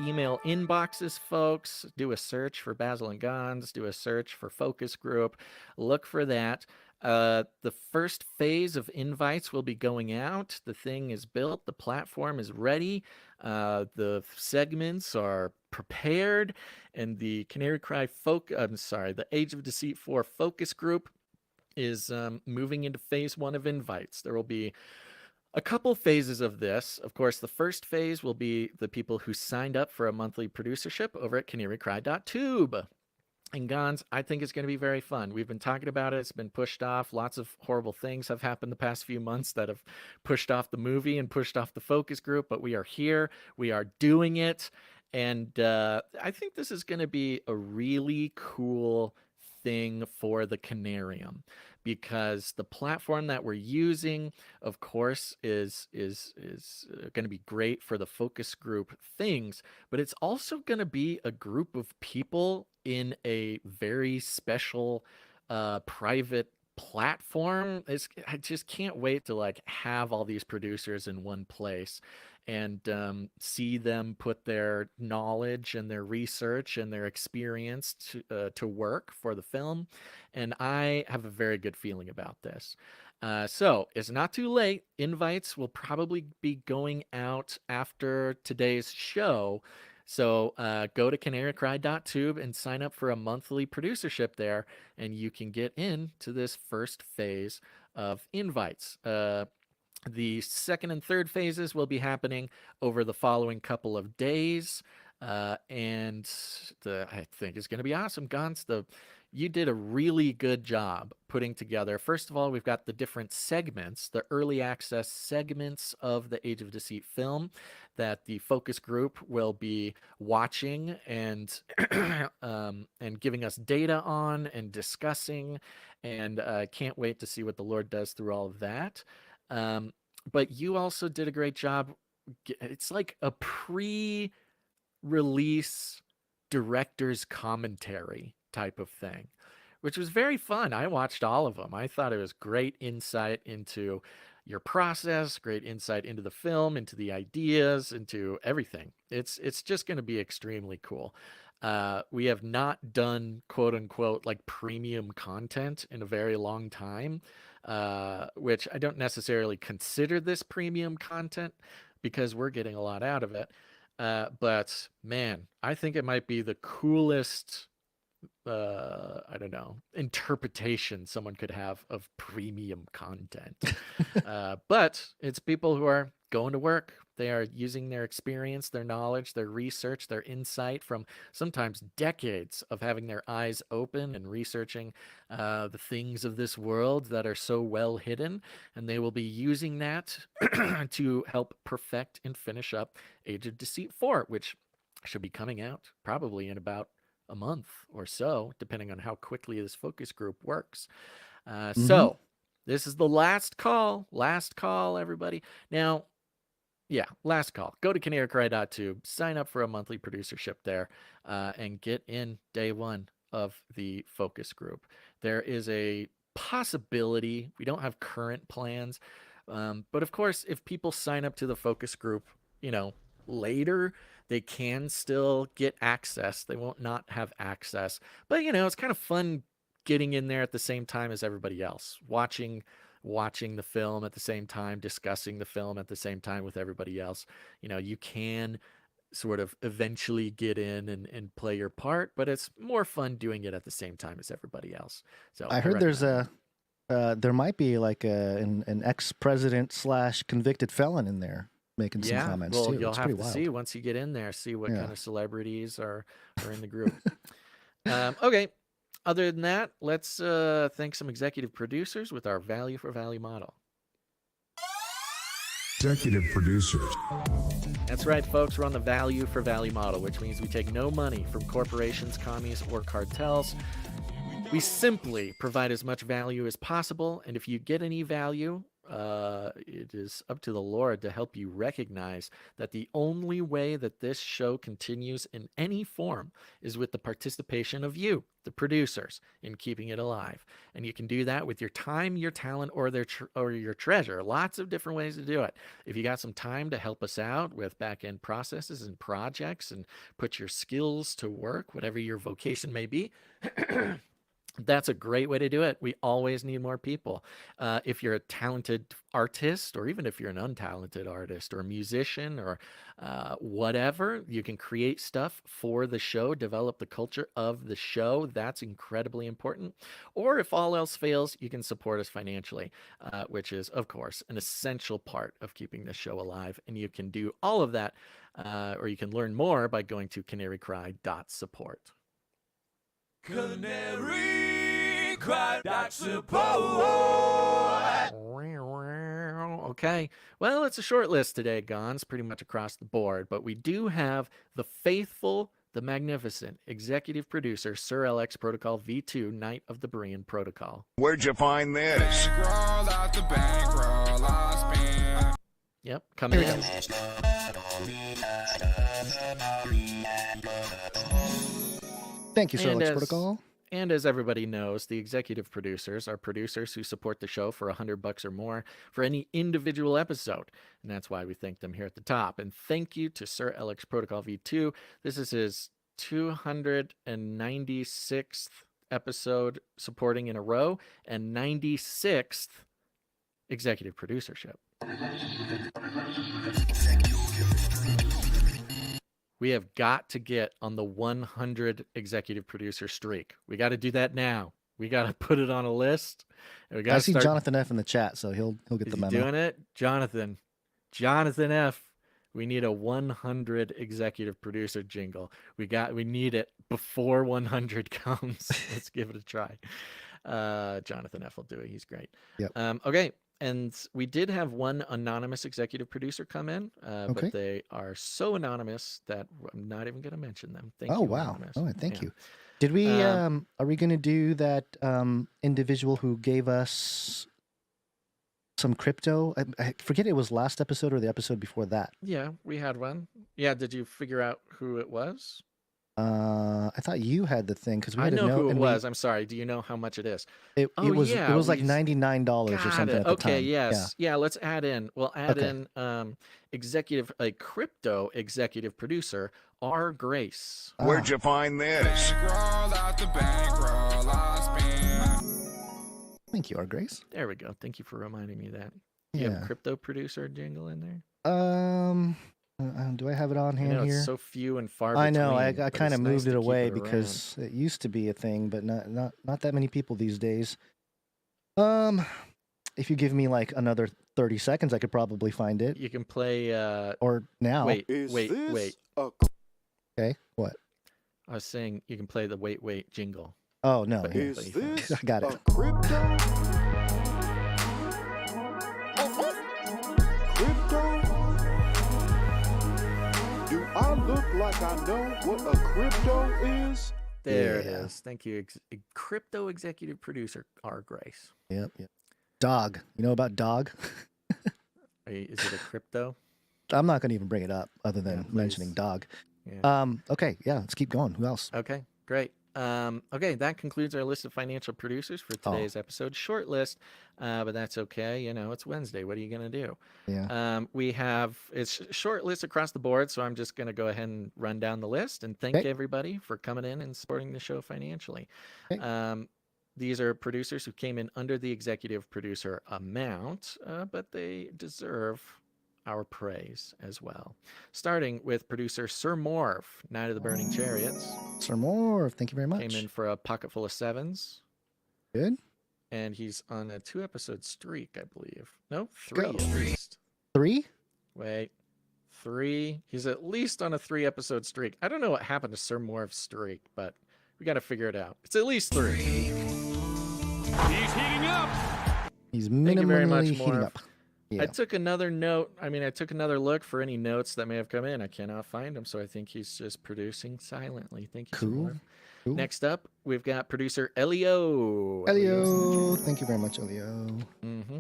email inboxes, folks. Do a search for Basil and Gons. Do a search for focus group. Look for that. The first phase of invites will be going out. The thing is built. The platform is ready. The segments are prepared, and the Canary Cry the Age of Deceit 4 focus group is moving into phase 1 of invites. There will be a couple phases of this. Of course, the first phase will be the people who signed up for a monthly producership over at canarycry.tube. And Gons, I think it's going to be very fun. We've been talking about it. It's been pushed off. Lots of horrible things have happened the past few months that have pushed off the movie and pushed off the focus group. But we are here. We are doing it. And I think this is going to be a really cool thing for the Canarium, because the platform that we're using, of course, is going to be great for the focus group things, but it's also going to be a group of people in a very special private platform. I just can't wait to like have all these producers in one place and see them put their knowledge and their research and their experience to work for the film. And I have a very good feeling about this. So it's not too late. Invites will probably be going out after today's show. So go to canarycry.tube and sign up for a monthly producership there, and you can get into this first phase of invites. The second and third phases will be happening over the following couple of days. And I think it's going to be awesome. Gons, you did a really good job putting together. First of all, we've got the different segments, the early access segments of the Age of Deceit film that the focus group will be watching and and giving us data on and discussing. And I can't wait to see what the Lord does through all of that. But you also did a great job. It's like a pre-release director's commentary type of thing, which was very fun. I watched all of them. I thought it was great insight into your process, great insight into the film, into the ideas, into everything. It's just going to be extremely cool. We have not done quote unquote like premium content in a very long time, which I don't necessarily consider this premium content because we're getting a lot out of it. But man, I think it might be the coolest, I don't know, interpretation someone could have of premium content. But it's people who are going to work. They are using their experience, their knowledge, their research, their insight from sometimes decades of having their eyes open and researching the things of this world that are so well hidden. And they will be using that to help perfect and finish up Age of Deceit 4, which should be coming out probably in about a month or so, depending on how quickly this focus group works. So this is the last call, everybody. Now, yeah, last call. Go to canarycry.tube, sign up for a monthly producership there, and get in day one of the focus group. There is a possibility, we don't have current plans, but of course, if people sign up to the focus group, later, they can still get access. They won't not have access. But, it's kind of fun getting in there at the same time as everybody else, watching the film at the same time, discussing the film at the same time with everybody else. You can sort of eventually get in and play your part, but it's more fun doing it at the same time as everybody else. So I heard there might be like an ex-president / convicted felon in there making some comments too. You'll it's have to wild. see once you get in there, see what kind of celebrities are in the group. Okay. Other than that, let's thank some executive producers with our value for value model. Executive producers. That's right, folks. We're on the value for value model, which means we take no money from corporations, commies, or cartels. We simply provide as much value as possible, and if you get any value, it is up to the Lord to help you recognize that the only way that this show continues in any form is with the participation of you, the producers, in keeping it alive. And you can do that with your time, your talent, or your treasure. Lots of different ways to do it. If you got some time to help us out with back-end processes and projects and put your skills to work, whatever your vocation may be, that's a great way to do it. We always need more people. If you're a talented artist, or even if you're an untalented artist or a musician or whatever, you can create stuff for the show, develop the culture of the show. That's incredibly important. Or if all else fails, you can support us financially, which is, of course, an essential part of keeping the show alive. And you can do all of that, or you can learn more by going to canarycry.support. Canary cry that support. Okay, well, it's a short list today, Gons, pretty much across the board, but we do have the faithful, the magnificent executive producer, Sir LX Protocol V2, Knight of the Berean Protocol. Where'd you find this? Bankroll out the bankroll I spent. Yep, coming in. Thank you, Sir Alex Protocol. And as everybody knows, the executive producers are producers who support the show for $100 or more for any individual episode. And that's why we thank them here at the top. And thank you to Sir Alex Protocol V2. This is his 296th episode supporting in a row and 96th executive producership. We have got to get on the 100 executive producer streak. We got to do that now. We got to put it on a list. And we got I see Jonathan F in the chat, so he'll get the memo. Doing it, Jonathan F. We need a 100 executive producer jingle. We need it before 100 comes. Let's give it a try. Jonathan F will do it. He's great. Yep. Okay. And we did have one anonymous executive producer come in, Okay. but they are so anonymous that I'm not even going to mention them. Thank you. Oh, wow. Anonymous. All right, thank Yeah. you. Did we, are we going to do that individual who gave us some crypto? I forget it was last episode or the episode before that. Yeah, we had one. Yeah, did you figure out who it was? I thought you had the thing because we I had know a note who it and was. I'm sorry. Do you know how much it is? It was like $99 or Got something it. at the Okay, time. yes. Yeah, let's add in. We'll add Okay. in a crypto executive producer, R. Grace. Where'd you find this? Bankroll out the bankroll I spent. Thank you, R. Grace. There we go. Thank you for reminding me of that. Do you have Yeah. a crypto producer jingle in there? Do I have it on I hand know here? it's so few and far I between. know. I but kind of it's nice moved to it keep away around. because it used to be a thing, but not that many people these days. If you give me like another 30 seconds, I could probably find it. You can play. Or now. Wait. Okay. What? I was saying you can play the wait jingle. Oh no. But Here. you can. I got it. Crypto? Do I look like I know what a crypto is? There it is. Thank you. Crypto executive producer R. Grace. Yep. Dog. You know about dog? Is it a crypto? I'm not going to even bring it up other than mentioning dog. Yeah. Okay. Yeah. Let's keep going. Who else? Okay, great. Okay, that concludes our list of financial producers for today's episode. Short list, but that's okay. You know, it's Wednesday. What are you going to do? Yeah. It's short list across the board, so I'm just going to go ahead and run down the list and thank everybody for coming in and supporting the show financially. Okay. These are producers who came in under the executive producer amount, but they deserve our praise as well. Starting with producer Sir Morv, Knight of the Burning Chariots. Sir Morv, thank you very much. Came in for a pocket full of sevens. Good. And he's on a 2-episode streak, I believe. No, 3 at least. 3? Wait. 3. He's at least on a 3-episode streak. I don't know what happened to Sir Morv's streak, but we got to figure it out. It's at least 3. He's heating up. He's Thank you very much, minimally heating Morv. up. Yeah. I took another note. I took another look for any notes that may have come in. I cannot find them, so I think he's just producing silently. Thank you, Sir Morv. Cool. Next up, we've got producer Elio. Elio. Thank you very much, Elio. Mm-hmm.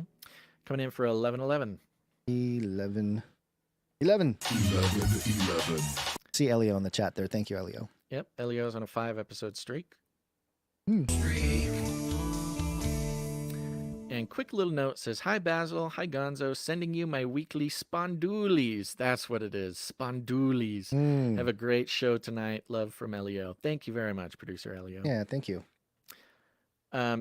Coming in for 11-11. 11. See Elio in the chat there. Thank you, Elio. Yep, Elio's on a 5-episode streak. And quick little note says, hi Basil, hi Gonzo, sending you my weekly spondoolies. That's what it is, spondoolies. Have a great show tonight. Love from Elio. Thank you very much, producer Elio. Yeah, thank you.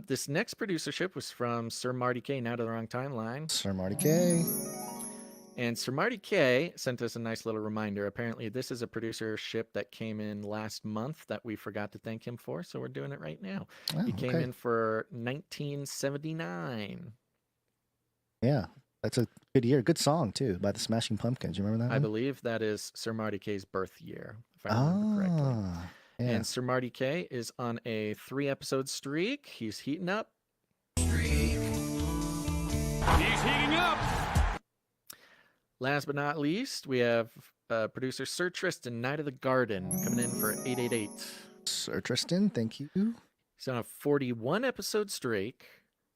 This next producership was from Sir Marty K, Now to the Wrong Timeline. Sir Marty K. And Sir Marty K sent us a nice little reminder. Apparently, this is a producership that came in last month that we forgot to thank him for, so we're doing it right now. He came in for 1979. Yeah, that's a good year. Good song, too, by the Smashing Pumpkins. You remember that I one? believe that is Sir Marty K's birth year, if I remember correctly. Yeah. And Sir Marty K is on a 3-episode streak. He's heating up. He's heating up. Last but not least, we have producer Sir Tristan, Knight of the Garden, coming in for 888. Sir Tristan, thank you. He's on a 41-episode streak.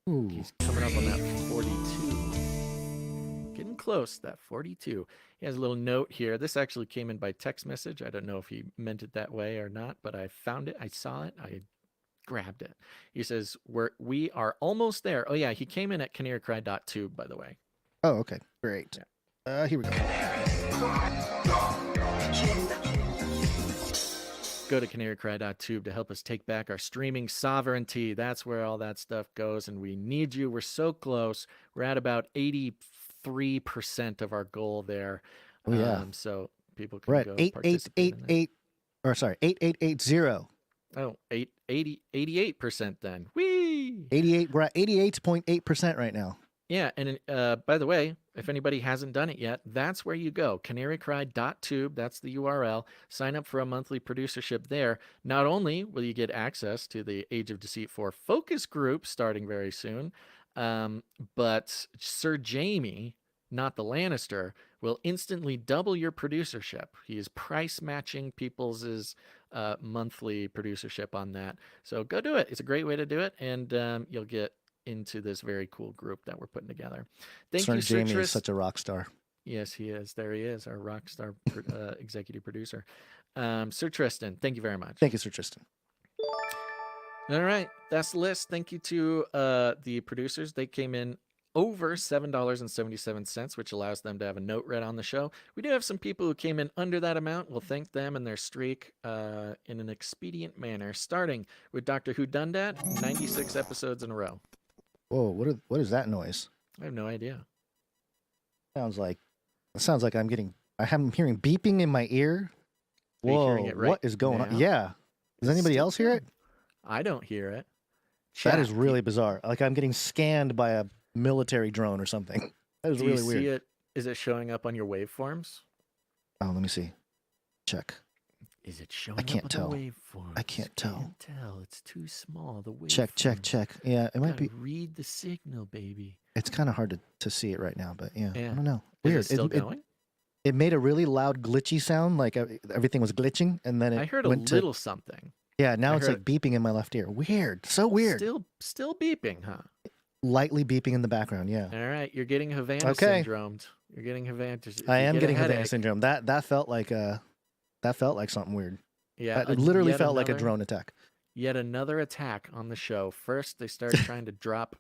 Ooh. He's coming up on that 42. Getting close, that 42. He has a little note here. This actually came in by text message. I don't know if he meant it that way or not, but I found it. I saw it. I grabbed it. He says, we are almost there. Oh, yeah, he came in at canarycry.tube, by the way. Oh, okay. Great. Yeah. Here we go. Go to canarycry.tube to help us take back our streaming sovereignty. That's where all that stuff goes, and we need you. We're so close. We're at about 83% of our goal there. Oh, yeah. So people can We're at go 8888, or sorry, 8880. Oh, 88% then. Whee! 88. We're at 88.8% right now. Yeah, and by the way, if anybody hasn't done it yet, that's where you go. canarycry.tube, that's the URL. Sign up for a monthly producership there. Not only will you get access to the Age of Deceit 4 focus group starting very soon, but Sir Jamie, not the Lannister, will instantly double your producership. He is price matching people's monthly producership on that. So go do it. It's a great way to do it, and you'll get into this very cool group that we're putting together. Thank you, Sir Jamie Tris. is such a rock star. Yes, he is. There he is, our rock star executive producer. Sir Tristan, thank you very much. Thank you, Sir Tristan. All right, that's the list. Thank you to the producers. They came in over $7.77, which allows them to have a note read on the show. We do have some people who came in under that amount. We'll thank them and their streak in an expedient manner, starting with Doctor Who Done Dat, 96 episodes in a row. Whoa, what is that noise? I have no idea. Sounds like I'm hearing beeping in my ear. Are you Whoa, hearing it right what is going on? now? Yeah. Does anybody else hear it? I don't hear it. That is really bizarre. Like I'm getting scanned by a military drone or something. That is Do really you weird. see it? Is it showing up on your waveforms? Oh, let me see. Check. Is it showing I can't up tell. on the waveforms? I can't tell. Can't tell. It's too small. The waveforms. Check. Yeah, it might be. Read the signal, baby. It's kind of hard to see it right now, but yeah. Yeah. I don't know. Is Weird. it still going? It made a really loud glitchy sound, like everything was glitching, and then it I heard a went little something. Yeah, now I it's like beeping in my left ear. Weird. So weird. Still beeping, huh? Lightly beeping in the background, yeah. All right, you're getting Havana syndromed. You're getting Havana. I am getting Havana syndrome. That felt like something weird. Yeah, it literally felt like a drone attack. Yet another attack on the show. First, they started trying to drop,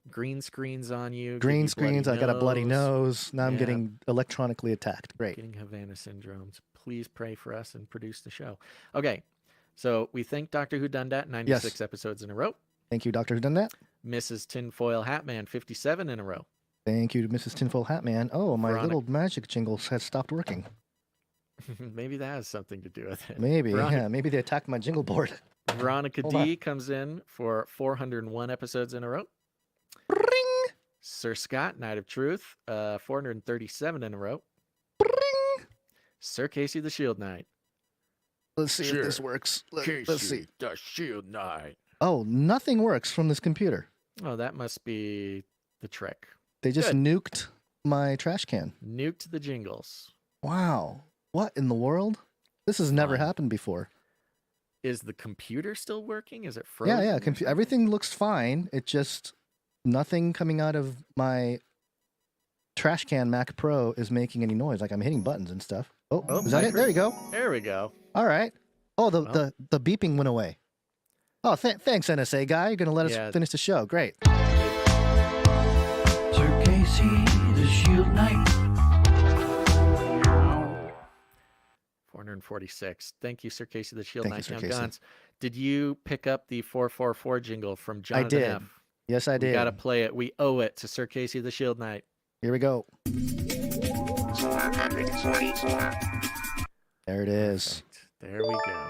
green screens on you. Green screens. I got a bloody nose. Now I'm Yeah. getting electronically attacked. Great. Getting Havana syndromes. Please pray for us and produce the show. Okay, so we thank Doctor Who Done Dat 96 episodes in a row. Thank you, Doctor Who Done That. Mrs. Tinfoil Hatman 57 in a row. Thank you to Mrs. Tinfoil Hatman. Oh, my Veronica. little magic jingles has stopped working. Maybe that has something to do with it. Maybe, yeah. Maybe they attacked my jingle board. Veronica Hold D on. comes in for 401 episodes in a row. Ring! Sir Scott, Knight of Truth, 437 in a row. Ring! Sir Casey the Shield Knight. Let's see if this works. Let's see. The Shield Knight. Oh, nothing works from this computer. Oh, that must be the trick. They just Good. nuked my trash can. Nuked the jingles. Wow. What in the world? This has never Fun. happened before. Is the computer still working? Is it frozen? Yeah. Everything looks fine. It just nothing coming out of my trash can Mac Pro is making any noise. Like I'm hitting buttons and stuff. Oh, is that it? There you go. There we go. All right. Oh, the beeping went away. Oh, thanks, NSA guy. You're gonna let us finish the show. Great. Sir Casey, the Shield Knight. 446. Thank you, Sir Casey the Shield Thank Knight. you, Now, Sir Casey. Gons, did you pick up the 444 jingle from Jonathan I did. F? Yes, I did. We gotta play it. We owe it to Sir Casey the Shield Knight. Here we go. There it is. There we go.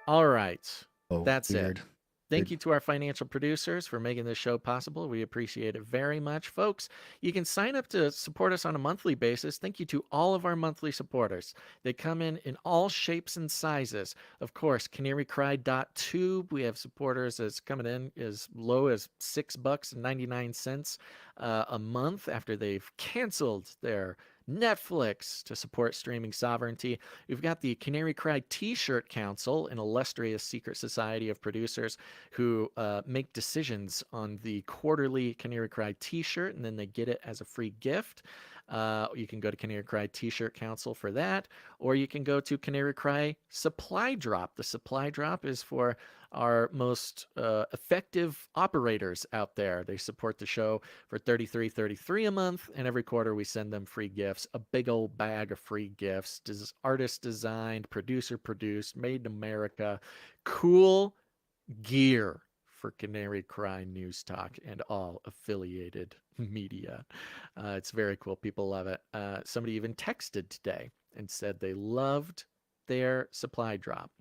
All right. Oh, That's weird. it. Thank you to our financial producers for making this show possible. We appreciate it very much. Folks, you can sign up to support us on a monthly basis. Thank you to all of our monthly supporters. They come in all shapes and sizes. Of course, canarycry.tube. We have supporters that's coming in as low as $6.99 a month after they've canceled their Netflix to support streaming sovereignty. We've got the Canary Cry T-shirt Council, an illustrious secret society of producers who make decisions on the quarterly Canary Cry T-shirt, and then they get it as a free gift. You can go to Canary Cry T-shirt Council for that, or you can go to Canary Cry Supply Drop. The Supply Drop is for our most effective operators out there. They support the show for $33.33 a month, and every quarter we send them free gifts, a big old bag of free gifts, artist designed, producer produced, made in America, cool gear for Canary Cry News Talk and all affiliated media. It's very cool. People love it. Somebody even texted today and said they loved their supply drop.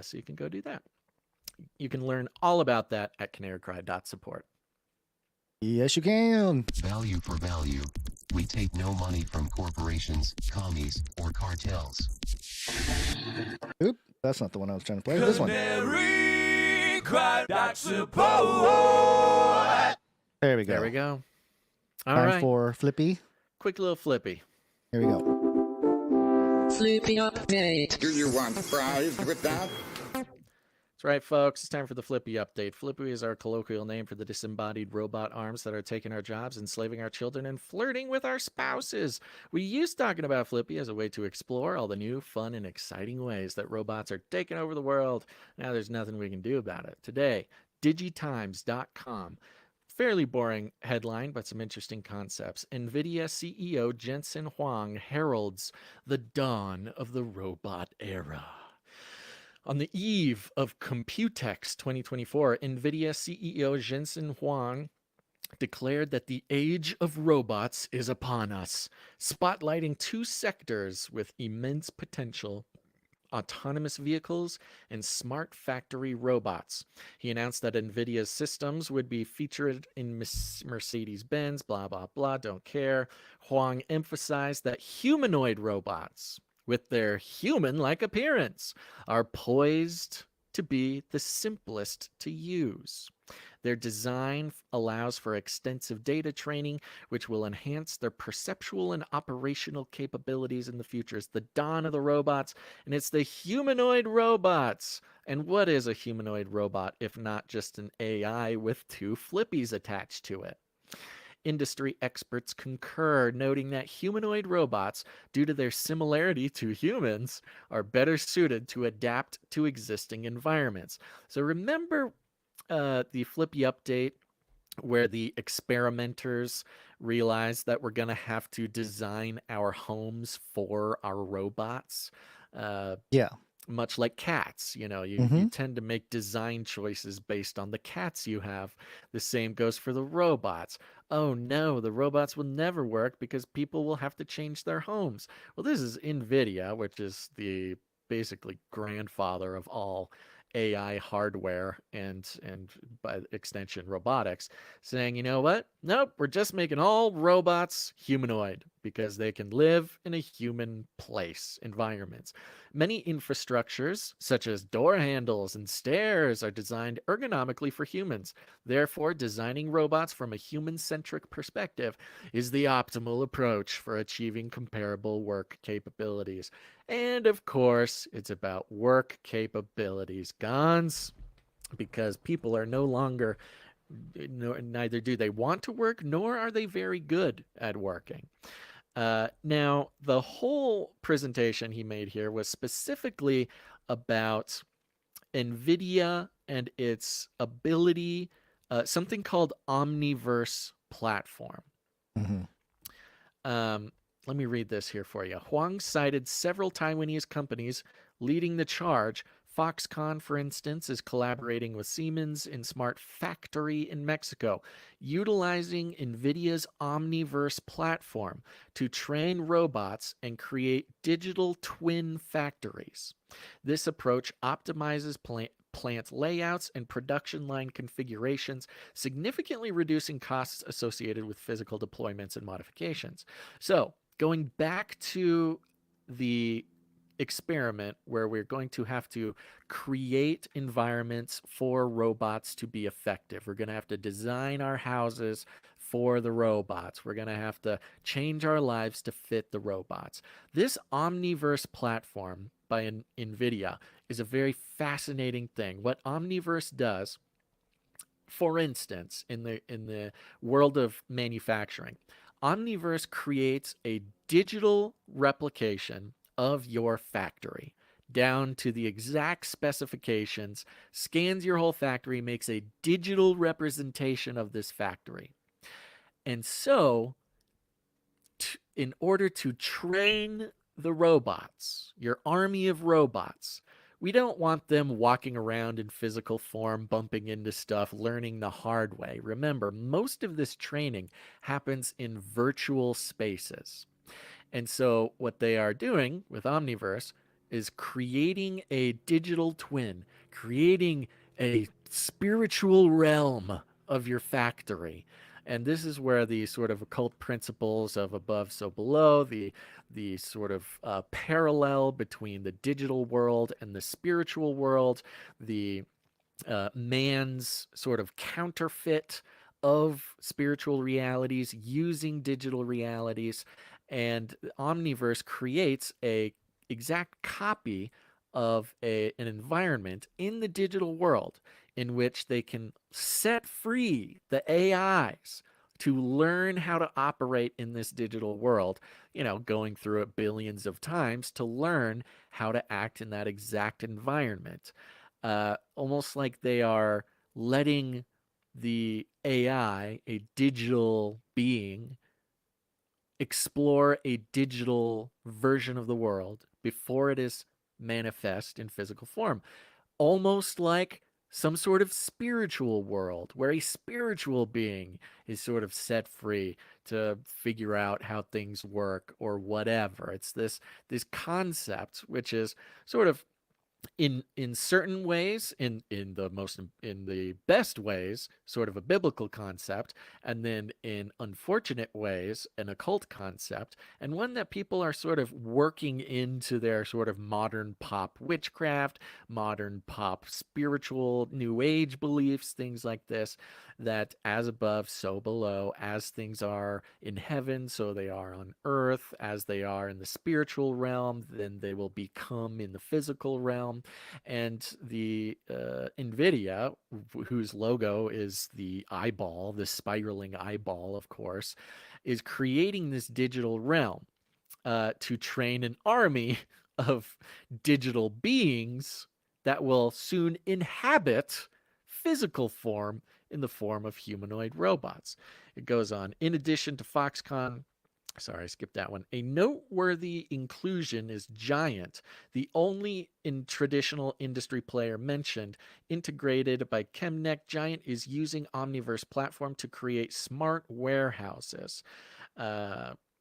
So you can go do that. You can learn all about that at canarycry.support. Yes, you can. Value for value. We take no money from corporations, commies, or cartels. Oop, that's not the one I was trying to play. This one. Canarycry.support. There we go. There we go. All Time right. for Flippy. Quick little Flippy. Here we go. Flippy update. Do you want fries with that? That's right, folks. It's time for the Flippy update. Flippy is our colloquial name for the disembodied robot arms that are taking our jobs, enslaving our children, and flirting with our spouses. We used talking about Flippy as a way to explore all the new, fun, and exciting ways that robots are taking over the world. Now there's nothing we can do about it. Today, DigiTimes.com. Fairly boring headline, but some interesting concepts. Nvidia CEO Jensen Huang heralds the dawn of the robot era. On the eve of Computex 2024, Nvidia CEO Jensen Huang declared that the age of robots is upon us, spotlighting two sectors with immense potential: autonomous vehicles and smart factory robots. He announced that Nvidia's systems would be featured in Mercedes-Benz, blah, blah, blah, don't care. Huang emphasized that humanoid robots, with their human-like appearance, are poised to be the simplest to use. Their design allows for extensive data training, which will enhance their perceptual and operational capabilities in the future. It's the dawn of the robots, and it's the humanoid robots. And what is a humanoid robot if not just an AI with two flippies attached to it? Industry experts concur, noting that humanoid robots, due to their similarity to humans, are better suited to adapt to existing environments. So remember the Flippy update where the experimenters realized that we're going to have to design our homes for our robots? Yeah. Much like cats, you tend to make design choices based on the cats you have. The same goes for the robots. Oh no, the robots will never work because people will have to change their homes. Well, this is Nvidia, which is the basically grandfather of all AI hardware and by extension robotics, saying, you know what? Nope, we're just making all robots humanoid because they can live in a human place environments. Many infrastructures, such as door handles and stairs, are designed ergonomically for humans. Therefore, designing robots from a human-centric perspective is the optimal approach for achieving comparable work capabilities. And of course, it's about work capabilities, Gons, because people are no longer, neither do they want to work, nor are they very good at working. Now, the whole presentation he made here was specifically about NVIDIA and its ability, something called Omniverse platform. Let me read this here for you. Huang cited several Taiwanese companies leading the charge. Foxconn, for instance, is collaborating with Siemens in Smart Factory in Mexico, utilizing NVIDIA's Omniverse platform to train robots and create digital twin factories. This approach optimizes plant layouts and production line configurations, significantly reducing costs associated with physical deployments and modifications. So, going back to the experiment where we're going to have to create environments for robots to be effective. We're going to have to design our houses for the robots. We're going to have to change our lives to fit the robots. This Omniverse platform by Nvidia is a very fascinating thing. What Omniverse does, for instance, in the world of manufacturing, Omniverse creates a digital replication of your factory down to the exact specifications, scans your whole factory, makes a digital representation of this factory. And so, in order to train the robots, your army of robots, we don't want them walking around in physical form, bumping into stuff, learning the hard way. Remember, most of this training happens in virtual spaces. And so what they are doing with Omniverse is creating a digital twin, creating a spiritual realm of your factory. And this is where the sort of occult principles of above so below, the sort of parallel between the digital world and the spiritual world, the man's sort of counterfeit of spiritual realities using digital realities. And Omniverse creates a exact copy of an environment in the digital world in which they can set free the AIs to learn how to operate in this digital world, going through it billions of times to learn how to act in that exact environment. Almost like they are letting the AI, a digital being, explore a digital version of the world before it is manifest in physical form. Almost like some sort of spiritual world where a spiritual being is sort of set free to figure out how things work or whatever. It's this concept which is sort of in certain ways, in the best ways, sort of a biblical concept, and then in unfortunate ways, an occult concept, and one that people are sort of working into their sort of modern pop witchcraft, modern pop spiritual new age beliefs, things like this, that as above, so below, as things are in heaven, so they are on earth, as they are in the spiritual realm, then they will become in the physical realm. And the Nvidia, whose logo is the eyeball, the spiraling eyeball, of course, is creating this digital realm to train an army of digital beings that will soon inhabit physical form in the form of humanoid robots. It goes on. In addition to Foxconn, sorry, I skipped that one. A noteworthy inclusion is Giant, the only traditional industry player mentioned. Integrated by Chemneck, Giant is using Omniverse platform to create smart warehouses.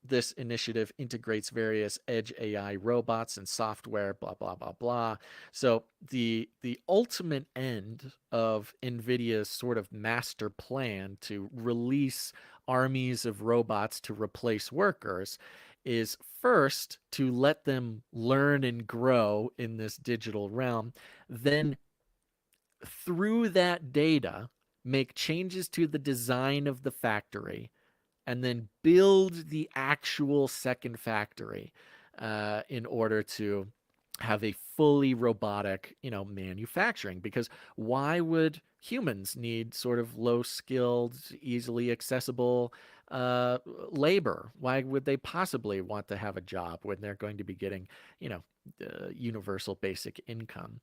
This initiative integrates various edge AI robots and software, blah, blah, blah, blah. So the ultimate end of NVIDIA's sort of master plan to release armies of robots to replace workers is first to let them learn and grow in this digital realm, then through that data, make changes to the design of the factory, and then build the actual second factory in order to have a fully robotic, manufacturing. Because why would humans need sort of low-skilled, easily accessible labor? Why would they possibly want to have a job when they're going to be getting, universal basic income?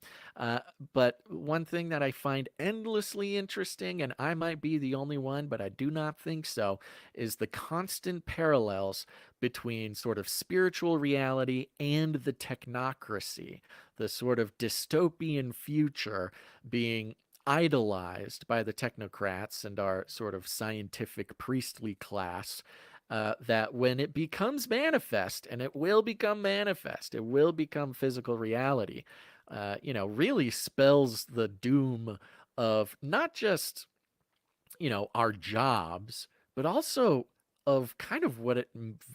But one thing that I find endlessly interesting, and I might be the only one, but I do not think so, is the constant parallels between sort of spiritual reality and the technocracy, the sort of dystopian future being idolized by the technocrats and our sort of scientific priestly class, that when it becomes manifest, and it will become manifest, it will become physical reality, really spells the doom of not just, our jobs, but also of kind of what it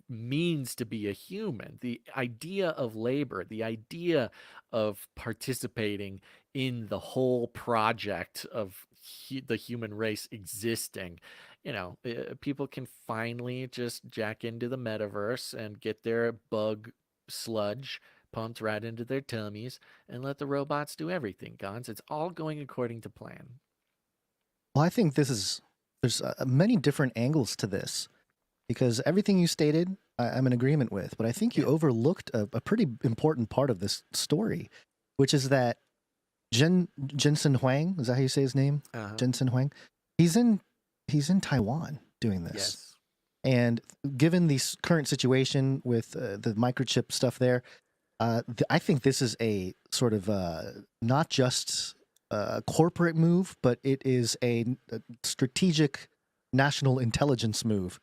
means to be a human. The idea of labor, the idea of participating in the whole project of the human race existing. People can finally just jack into the metaverse and get their bug sludge pumped right into their tummies and let the robots do everything, Gons. It's all going according to plan. Well, I think there's many different angles to this, because everything you stated, I'm in agreement with, but I think you overlooked a pretty important part of this story, which is that Jensen Huang, is that how you say his name? Jensen Huang. He's in Taiwan doing this. Yes. And given the current situation with the microchip stuff there, I think this is a sort of not just a corporate move, but it is a strategic national intelligence move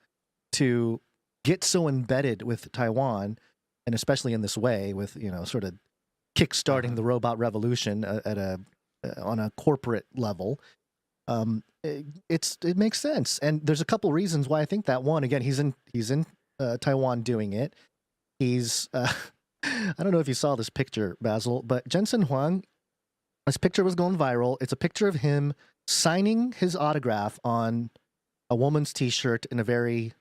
to get so embedded with Taiwan, and especially in this way, with sort of kickstarting the robot revolution on a corporate level. It makes sense, and there's a couple reasons why I think that. One, again, he's in Taiwan doing it. He's I don't know if you saw this picture, Basil, but Jensen Huang, this picture was going viral. It's a picture of him signing his autograph on a woman's T-shirt in a very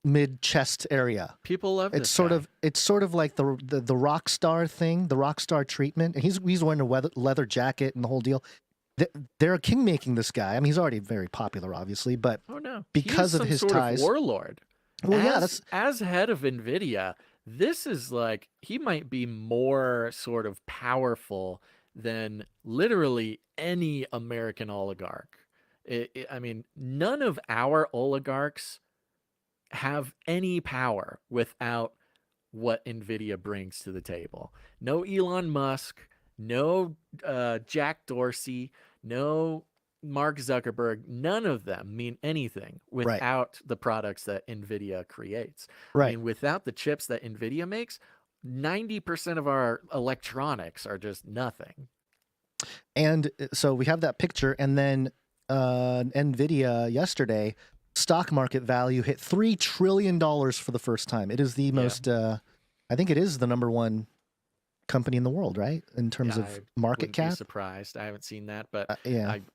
mid-chest area. People love it's this sort guy. of it's sort of like the rock star thing, the rock star treatment. And he's wearing a leather jacket and the whole deal. They're king-making this guy. I mean, he's already very popular, obviously, but because of his ties, warlord. Well, as head of Nvidia, this is like he might be more sort of powerful than literally any American oligarch. I mean, none of our oligarchs have any power without what Nvidia brings to the table. No Elon Musk, no Jack Dorsey, no Mark Zuckerberg, none of them mean anything without the products that Nvidia creates. Right. I mean, without the chips that Nvidia makes, 90% of our electronics are just nothing. And so we have that picture, and then Nvidia yesterday, stock market value hit $3 trillion for the first time. It is the most, I think it is the #1 company in the world, right? In terms of market cap. Be surprised. I haven't seen that, but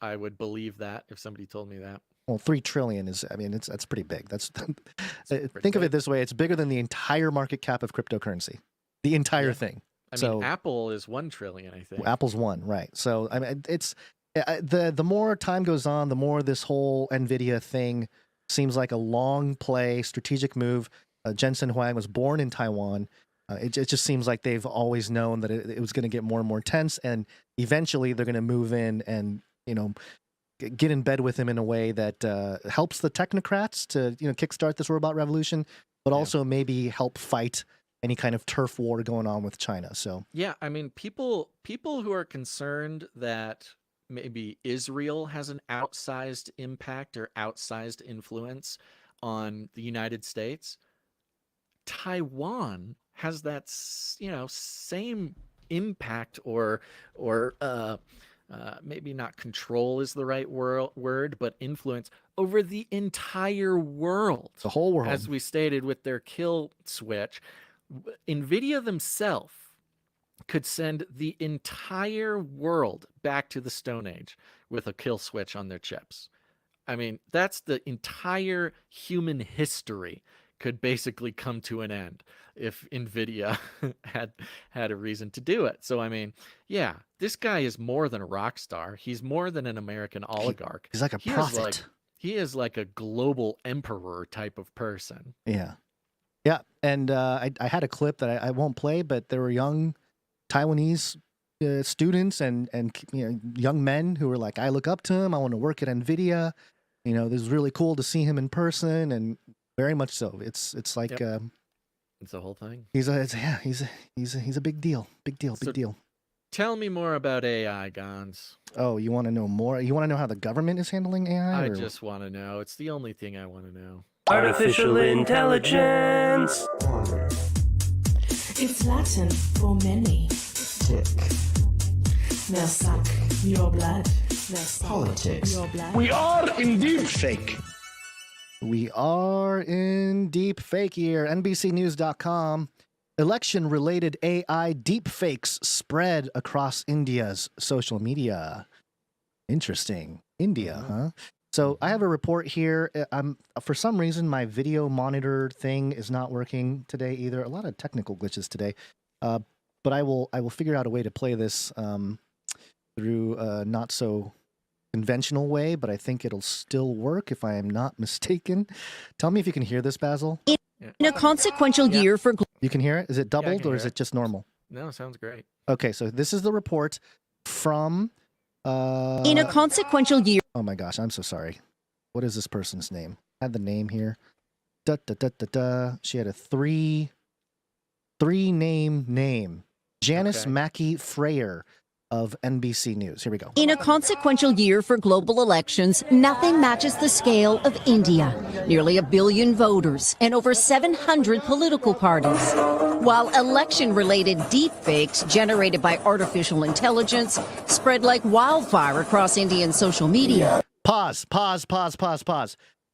I would believe that if somebody told me that. Well, 3 trillion is, I mean, that's pretty big. Think of it this way. It's bigger than the entire market cap of cryptocurrency, the entire thing. I mean, Apple is 1 trillion, I think. Apple's 1, right. So, I mean, it's the more time goes on, the more this whole Nvidia thing seems like a long play, strategic move. Jensen Huang was born in Taiwan. It just seems like they've always known that it was going to get more and more tense, and eventually they're going to move in and, get in bed with him in a way that helps the technocrats to, kickstart this robot revolution, but also maybe help fight any kind of turf war going on with China. So I mean, people who are concerned that maybe Israel has an outsized impact or outsized influence on the United States, Taiwan has that, same impact or maybe not control is the right word, but influence over the entire world. The whole world. As we stated with their kill switch, Nvidia themselves could send the entire world back to the Stone Age with a kill switch on their chips. I mean, that's the entire human history could basically come to an end if Nvidia had a reason to do it. So, I mean, this guy is more than a rock star. He's more than an American oligarch. He's like a prophet. He is like a global emperor type of person. Yeah. Yeah. And I had a clip that I won't play, but there were young Taiwanese students and young men who were like, I look up to him. I want to work at Nvidia. This is really cool to see him in person, and very much so. It's like it's the whole thing. He's a big deal. Big deal. Tell me more about AI, Gons. Oh, you want to know more? You want to know how the government is handling AI? I just want to know. It's the only thing I want to know. Artificial intelligence. It's Latin for many. Politic. They'll suck your blood. They'll Politics. your blood. We are in deep fake. We are in deep fake here. NBCnews.com. Election-related AI deepfakes spread across India's social media. Interesting. India, huh? So I have a report here. For some reason, my video monitor thing is not working today either. A lot of technical glitches today. But I will figure out a way to play this through a not so conventional way, but I think it'll still work if I am not mistaken. Tell me if you can hear this, Basil. In a consequential year for... You can hear it? Is it doubled or is it just normal? No, sounds great. Okay, so this is the report from... in a consequential year... Oh my gosh, I'm so sorry. What is this person's name? I had the name here. She had a three-name name. Janice Mackey Freyer of NBC News. Here we go. In a consequential year for global elections, nothing matches the scale of India. Nearly 1 billion voters and over 700 political parties. While election-related deepfakes generated by artificial intelligence spread like wildfire across Indian social media. Pause.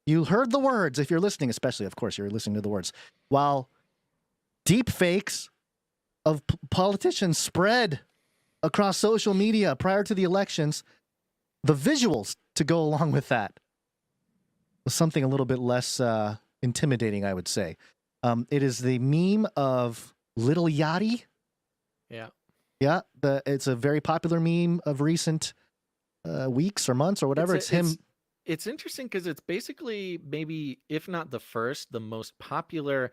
You heard the words. If you're listening, especially, of course, you're listening to the words. While deepfakes of politicians spread across social media prior to the elections, the visuals to go along with that was something a little bit less intimidating, I would say. It is the meme of Little Yachty. Yeah. Yeah, it's a very popular meme of recent weeks or months or whatever. It's him. It's interesting because it's basically maybe, if not the first, the most popular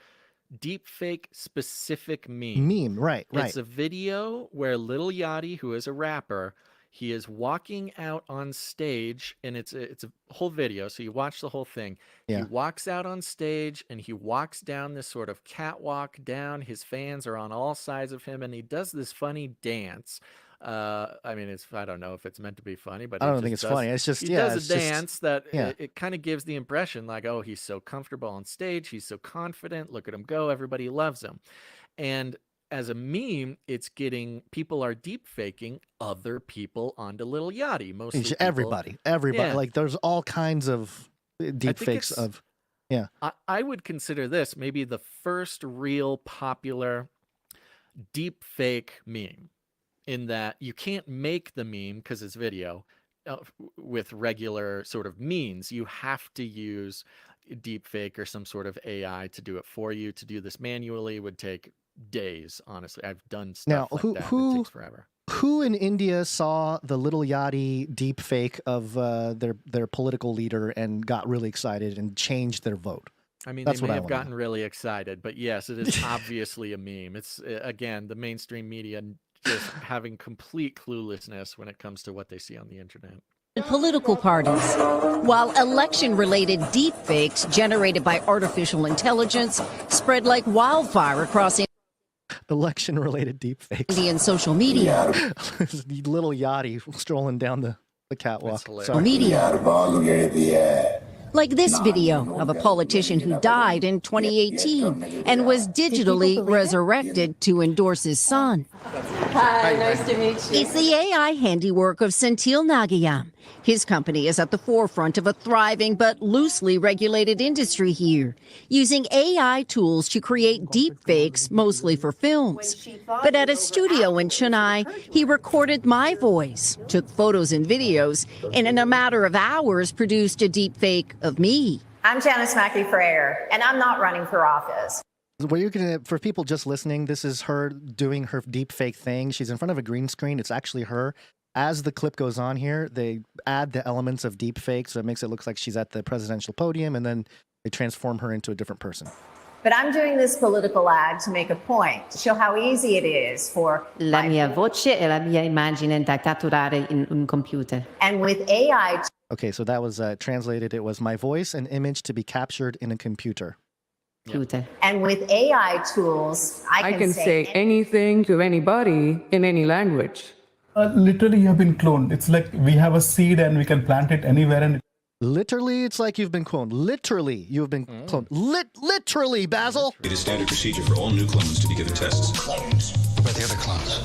deepfake specific meme. Right. It's a video where Lil Yachty, who is a rapper, he is walking out on stage, and it's a whole video, so you watch the whole thing. Yeah. He walks out on stage, and he walks down this sort of catwalk down. His fans are on all sides of him, and he does this funny dance. I mean, I don't know if it's meant to be funny, but I don't think it's funny. It's just, he does a dance that yeah. it kind of gives the impression like, oh, he's so comfortable on stage. He's so confident. Look at him go. Everybody loves him. And as a meme, people are deep faking other people onto Lil Yachty. Mostly everybody. Yeah. Like there's all kinds of deep fakes of, yeah. I would consider this maybe the first real popular deep fake meme, in that you can't make the meme because it's video with regular sort of means. You have to use deep fake or some sort of AI to do it for you. To do this manually would take days, honestly. I've done stuff like that. It takes forever. Who in India saw the Little Yachty deep fake of their political leader and got really excited and changed their vote? I mean, That's they may what have gotten really excited, but yes, it is obviously a meme. It's, again, the mainstream media just having complete cluelessness when it comes to what they see on the internet. Political parties. While election-related deepfakes generated by artificial intelligence spread like wildfire across election-related deepfakes. Indian social media. Little Yachty strolling down the catwalk. Media. Like this video of a politician who died in 2018 and was digitally resurrected to endorse his son. Hi, nice to meet you. It's the AI handiwork of Senthil Nagayam. His company is at the forefront of a thriving but loosely regulated industry here, using AI tools to create deepfakes, mostly for films. But at a studio in Chennai, he recorded my voice, took photos and videos, and in a matter of hours produced a deepfake of me. I'm Janice Mackey Freyer, and I'm not running for office. Well, you're gonna, for people just listening, this is her doing her deepfake thing. She's in front of a green screen. It's actually her. As the clip goes on here, they add the elements of deepfake, so it makes it look like she's at the presidential podium, and then they transform her into a different person. But I'm doing this political ad to make a point, to show how easy it is for la mia voce e la mia immagine da catturare in un computer. And with AI... Okay, so that was translated. It was my voice and image to be captured in a computer. Computer. And with AI tools, I can say anything to anybody in any language. Literally, you have been cloned. It's like we have a seed and we can plant it anywhere. And literally, it's like you've been cloned. Literally, you have been cloned. Literally, Basil. It is standard procedure for all new clones to be given tests. Clones? What about the other clones?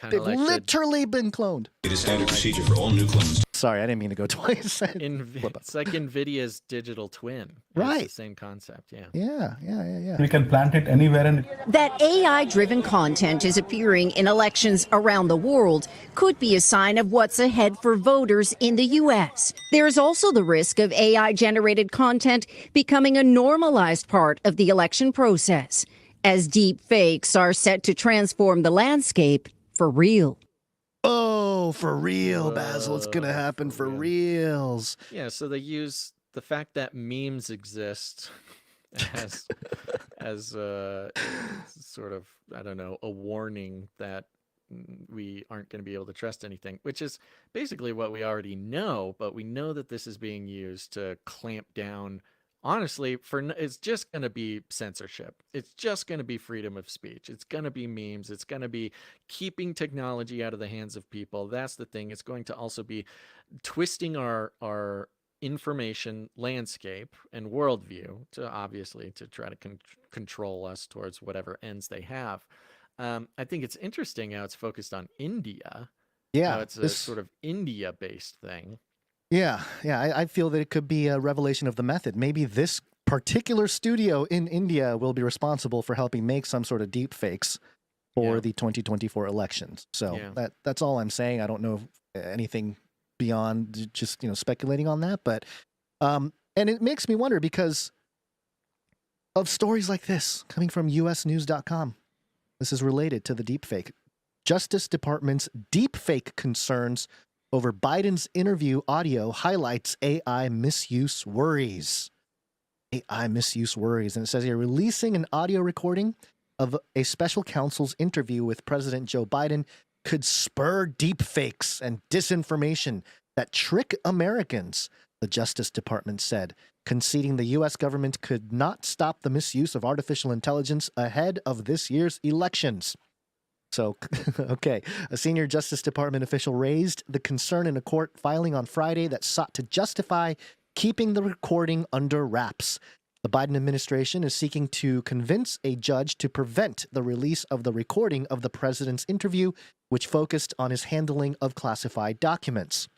kind of like literally been cloned. It is standard procedure for all new clones. Sorry, I didn't mean to go twice. It's like Nvidia's digital twin. Right. It's the same concept, yeah. Yeah. We can plant it anywhere and That AI-driven content is appearing in elections around the world could be a sign of what's ahead for voters in the U.S. There is also the risk of AI-generated content becoming a normalized part of the election process, as deep fakes are set to transform the landscape for real. Oh, for real, Basil. It's going to happen for reals. Yeah, so they use the fact that memes exist as sort of, I don't know, a warning that we aren't going to be able to trust anything, which is basically what we already know, but we know that this is being used to clamp down. Honestly, it's just going to be censorship. It's just going to be freedom of speech. It's going to be memes. It's going to be keeping technology out of the hands of people. That's the thing. It's going to also be twisting our information landscape and worldview to try to control us towards whatever ends they have. I think it's interesting how it's focused on India. Yeah. How it's a sort of India-based thing. Yeah. I feel that it could be a revelation of the method. Maybe this particular studio in India will be responsible for helping make some sort of deep fakes for the 2024 elections. So that's all I'm saying. I don't know anything beyond just speculating on that, but and it makes me wonder because of stories like this coming from usnews.com. This is related to the deepfake. Justice Department's deepfake concerns over Biden's interview audio highlights AI misuse worries. AI misuse worries. And it says here, releasing an audio recording of a special counsel's interview with President Joe Biden could spur deepfakes and disinformation that trick Americans, the Justice Department said, conceding the U.S. government could not stop the misuse of artificial intelligence ahead of this year's elections. So, okay, a senior Justice Department official raised the concern in a court filing on Friday that sought to justify keeping the recording under wraps. The Biden administration is seeking to convince a judge to prevent the release of the recording of the president's interview, which focused on his handling of classified documents.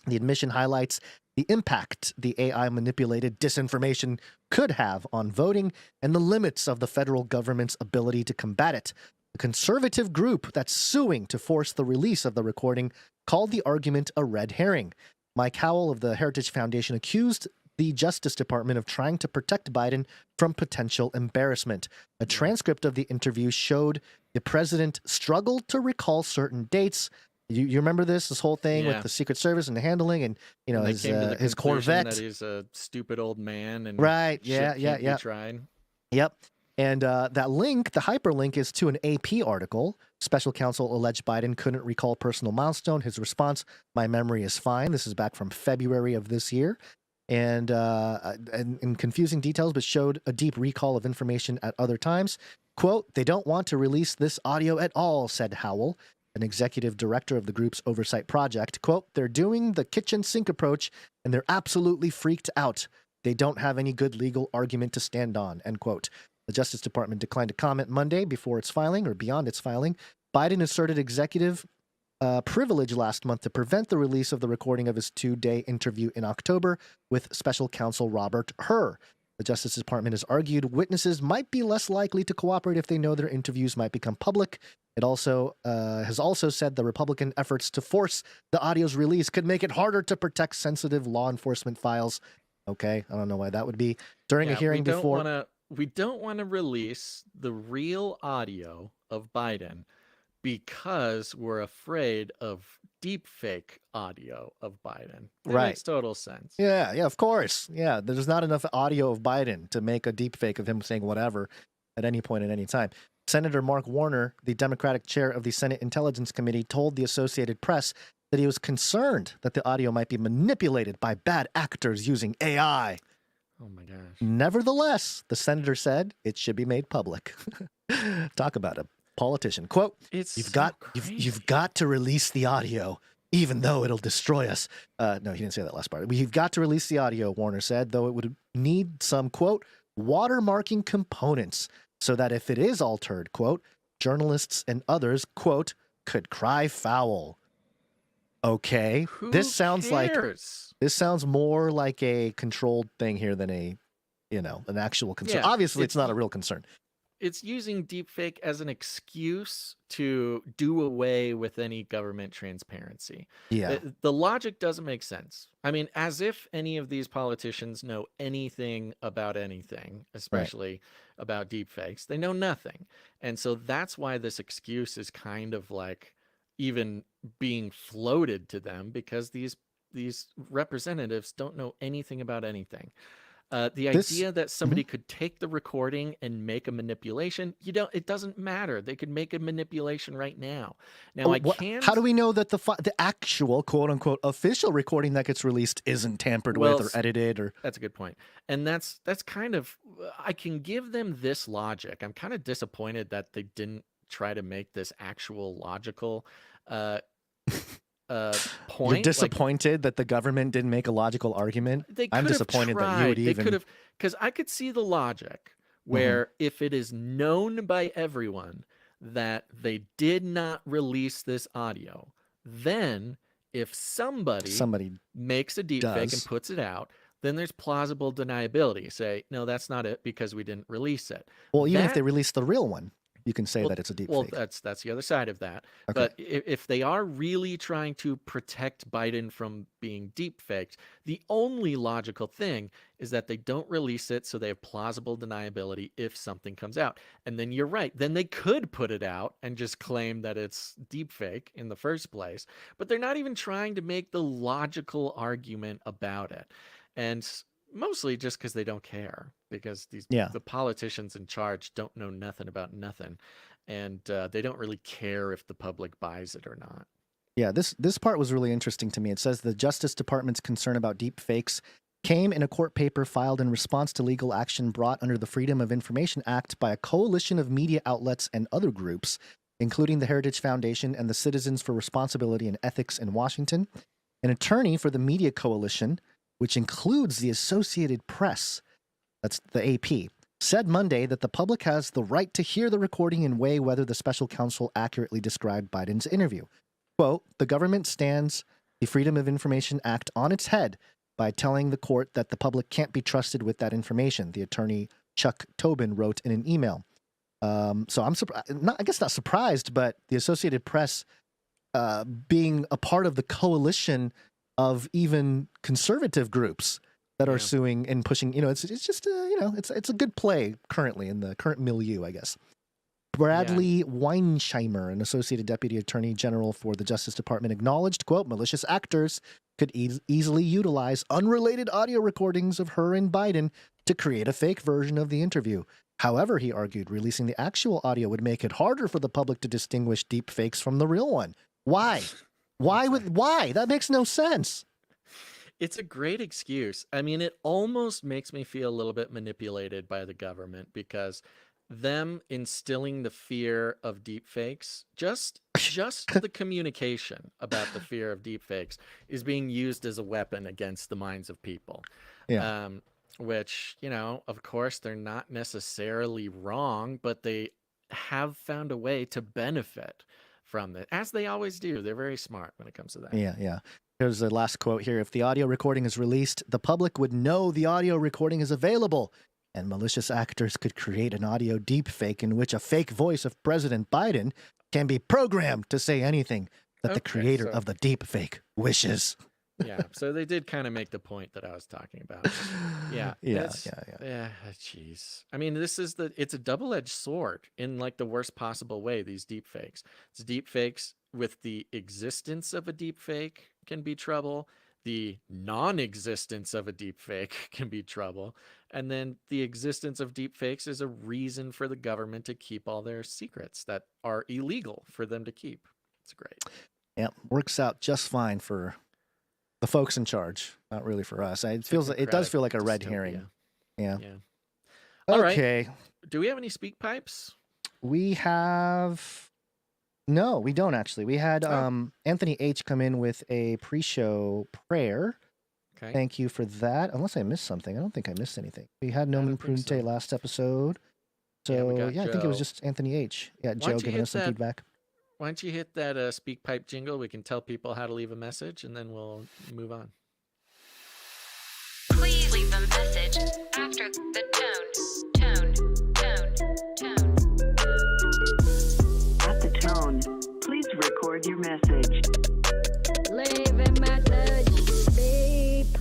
The admission highlights the impact the AI-manipulated disinformation could have on voting and the limits of the federal government's ability to combat it. A conservative group that's suing to force the release of the recording called the argument a red herring. Mike Howell of the Heritage Foundation accused the Justice Department of trying to protect Biden from potential embarrassment. A transcript of the interview showed the president struggled to recall certain dates. You remember this whole thing with the Secret Service and the handling and, his Corvette. That he's a stupid old man and right. Yeah. Tried. Yep. And that link, the hyperlink, is to an AP article. Special counsel alleged Biden couldn't recall personal milestone. His response, "My memory is fine." This is back from February of this year. And in confusing details, but showed a deep recall of information at other times. Quote, "They don't want to release this audio at all," said Howell, an executive director of the group's oversight project. Quote, "They're doing the kitchen sink approach, and they're absolutely freaked out. They don't have any good legal argument to stand on," end quote. The Justice Department declined to comment Monday before its filing or beyond its filing. Biden asserted executive privilege last month to prevent the release of the recording of his 2-day interview in October with special counsel Robert Hur. The Justice Department has argued witnesses might be less likely to cooperate if they know their interviews might become public. It also has also said the Republican efforts to force the audio's release could make it harder to protect sensitive law enforcement files. Okay, I don't know why that would be. During a hearing before... We don't want to release the real audio of Biden because we're afraid of deepfake audio of Biden. That makes total sense. Yeah, of course. Yeah, there's not enough audio of Biden to make a deepfake of him saying whatever at any point at any time. Senator Mark Warner, the Democratic chair of the Senate Intelligence Committee, told the Associated Press that he was concerned that the audio might be manipulated by bad actors using AI. Oh my gosh. Nevertheless, the senator said it should be made public. Talk about a politician. Quote, you've got to release the audio, even though it'll destroy us. No, he didn't say that last part. We've got to release the audio, Warner said, though it would need some, quote, watermarking components so that if it is altered, quote, journalists and others, quote, could cry foul. Okay. Who This sounds cares? this sounds more like a controlled thing here than a, an actual concern. Yeah, Obviously, it's not a real concern. It's using deepfake as an excuse to do away with any government transparency. Yeah. The logic doesn't make sense. I mean, as if any of these politicians know anything about anything, especially about deepfakes. They know nothing. And so that's why this excuse is kind of like even being floated to them, because these representatives don't know anything about anything. The idea that somebody could take the recording and make a manipulation, it doesn't matter. They could make a manipulation right now. Now, how do we know that the actual quote unquote official recording that gets released isn't tampered with or edited? Or that's a good point. And that's kind of, I can give them this logic. I'm kind of disappointed that they didn't try to make this actual logical point. You're disappointed that the government didn't make a logical argument? I'm disappointed that you would even... They could have, because I could see the logic where if it is known by everyone that they did not release this audio, then if somebody makes a deepfake and puts it out, then there's plausible deniability. Say, no, that's not it because we didn't release it. Well, even if they release the real one, you can say that it's a deepfake. Well, that's the other side of that. Okay. But if they are really trying to protect Biden from being deepfaked, the only logical thing is that they don't release it so they have plausible deniability if something comes out. And then you're right. Then they could put it out and just claim that it's deepfake in the first place. But they're not even trying to make the logical argument about it. And mostly just because they don't care, because the politicians in charge don't know nothing about nothing, and they don't really care if the public buys it or not. Yeah, this part was really interesting to me. It says the Justice Department's concern about deep fakes came in a court paper filed in response to legal action brought under the Freedom of Information Act by a coalition of media outlets and other groups, including the Heritage Foundation and the Citizens for Responsibility and Ethics in Washington. An attorney for the media coalition, which includes the Associated Press, that's the AP, said Monday that the public has the right to hear the recording and weigh whether the special counsel accurately described Biden's interview. Quote, the government stands the Freedom of Information Act on its head by telling the court that the public can't be trusted with that information, the attorney Chuck Tobin wrote in an email. So I'm I guess not surprised, but the Associated Press being a part of the coalition of even conservative groups that are suing and pushing, it's just, it's a good play currently in the current milieu, I guess. Bradley Weinsheimer, an Associated Deputy Attorney General for the Justice Department, acknowledged, quote, malicious actors could easily utilize unrelated audio recordings of her and Biden to create a fake version of the interview. However, he argued, releasing the actual audio would make it harder for the public to distinguish deep fakes from the real one. Why? Why? That makes no sense. It's a great excuse. I mean, it almost makes me feel a little bit manipulated by the government, because them instilling the fear of deepfakes, just the communication about the fear of deepfakes is being used as a weapon against the minds of people. Yeah. Which, of course, they're not necessarily wrong, but they have found a way to benefit from it, as they always do. They're very smart when it comes to that. Yeah. Here's the last quote here. If the audio recording is released, the public would know the audio recording is available, and malicious actors could create an audio deepfake in which a fake voice of President Biden can be programmed to say anything that the creator of the deepfake wishes. Yeah, so they did kind of make the point that I was talking about. Yeah. Jeez. I mean, it's a double-edged sword in like the worst possible way, these deepfakes. It's deepfakes with the existence of a deepfake can be trouble. The non-existence of a deepfake can be trouble. And then the existence of deepfakes is a reason for the government to keep all their secrets that are illegal for them to keep. It's great. Yeah, works out just fine for the folks in charge, not really for us. It does feel like a red herring. Yeah. All okay. Right. Do we have any speak pipes? We have... No, we don't actually. We had Anthony H. come in with a pre-show prayer. Okay. Thank you for that. Unless I missed something. I don't think I missed anything. We had Nomen Prunte last episode. So, I think it was just Anthony H. Yeah, Joe giving us some feedback. Why Why don't you hit that speak pipe jingle? We can tell people how to leave a message, and then we'll move on. Please leave a message after the tone. At the tone, please record your message. Leave a message. Beep.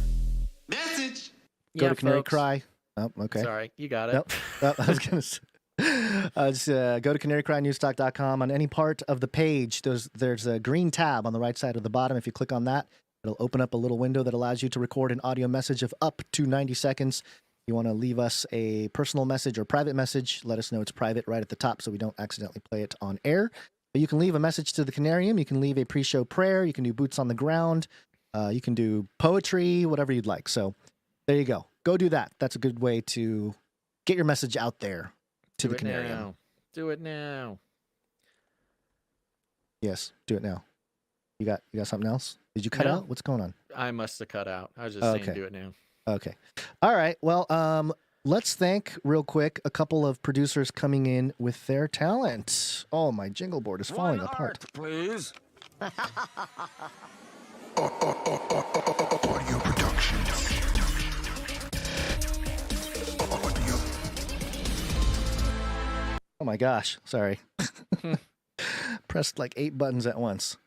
Message. Go Yeah, to Canary folks. Cry. Oh, okay. Sorry, you got it. Nope. Oh, I was going to say. Just go to canarycrynewstalk.com. On any part of the page, there's a green tab on the right side of the bottom. If you click on that, it'll open up a little window that allows you to record an audio message of up to 90 seconds. If you want to leave us a personal message or private message, let us know it's private right at the top so we don't accidentally play it on air. But you can leave a message to the Canarium. You can leave a pre-show prayer. You can do boots on the ground. You can do poetry, whatever you'd like. So there you go. Go do that. That's a good way to get your message out there to the Canarium. Now. Do it now. Yes, do it now. You got something else? Did you cut out? What's going on? I must have cut out. I was just saying do it now. Okay. All right. Well, let's thank real quick a couple of producers coming in with their talent. Oh, my jingle board is falling apart. Please. Audio production. Oh my gosh. Sorry. Pressed like 8 buttons at once.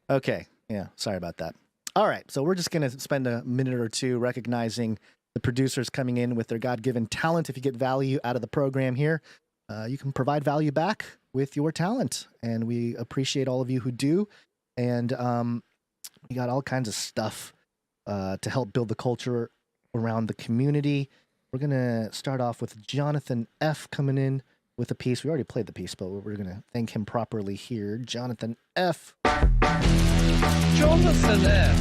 Okay. Yeah. Sorry about that. All right. So we're just going to spend a minute or two recognizing the producers coming in with their God-given talent. If you get value out of the program here, you can provide value back with your talent. And we appreciate all of you who do. And we got all kinds of stuff to help build the culture around the community. We're going to start off with Jonathan F. coming in with a piece. We already played the piece, but we're going to thank him properly here. Jonathan F. Jonathan F.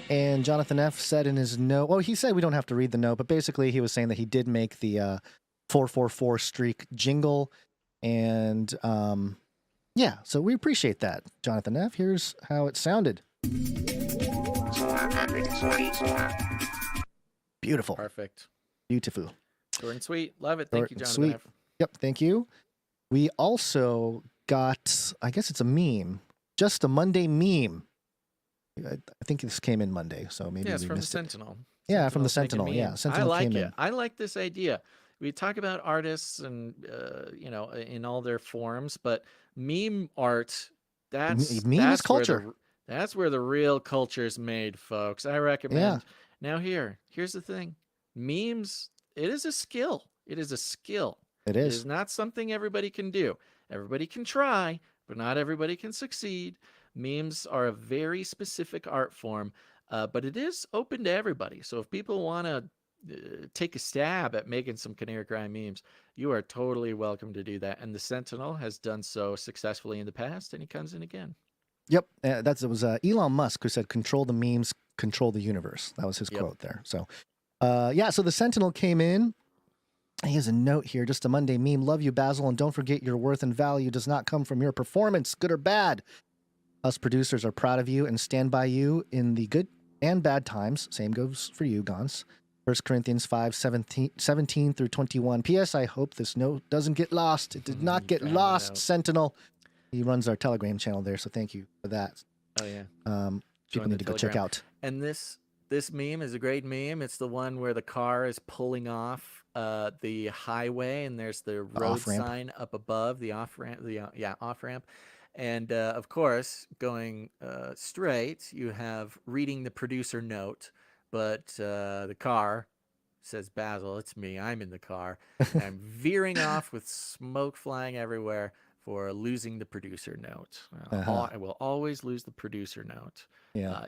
And Jonathan F. said in his note, well, he said we don't have to read the note, but basically he was saying that he did make the 444 streak jingle. And yeah, so we appreciate that, Jonathan F. Here's how it sounded. Beautiful. Perfect. Beautiful. Short and sweet. Love it. Thank you, Jonathan sweet. F. Yep, thank you. We also got, I guess it's a meme, just a Monday meme. I think this came in Monday, so maybe it's we from the missed it. Sentinel. Yeah, from the Sentinel's making Sentinel. Yeah, memes. Sentinel I like came it. in. I like this idea. We talk about artists and in all their forms, but meme art, Meme is culture. That's where the real culture is made, folks. I recommend. Now here's the thing. Memes, it is a skill. It is a skill. It It is. is not something everybody can do. Everybody can try, but not everybody can succeed. Memes are a very specific art form, but it is open to everybody. So if people want to take a stab at making some Canary Cry memes, you are totally welcome to do that. And the Sentinel has done so successfully in the past, and he comes in again. Yep, it was Elon Musk who said, "Control the memes, control the universe." That was his quote there. So, so the Sentinel came in. He has a note here, just a Monday meme. Love you, Basil, and don't forget your worth and value does not come from your performance, good or bad. Us producers are proud of you and stand by you in the good and bad times. Same goes for you, Gons. 1 Corinthians 5:17 through 21. P.S. I hope this note doesn't get lost. It did not get lost, Sentinel. He runs our Telegram channel there, so thank you for that. Oh, yeah. People need to go check out. And this meme is a great meme. It's the one where the car is pulling off the highway, and there's the road off-ramp. sign up above, the off-ramp. Off-ramp. And, of course, going straight, you have reading the producer note, but the car says, Basil, it's me. I'm in the car. And I'm veering off with smoke flying everywhere for losing the producer note. I will always lose the producer note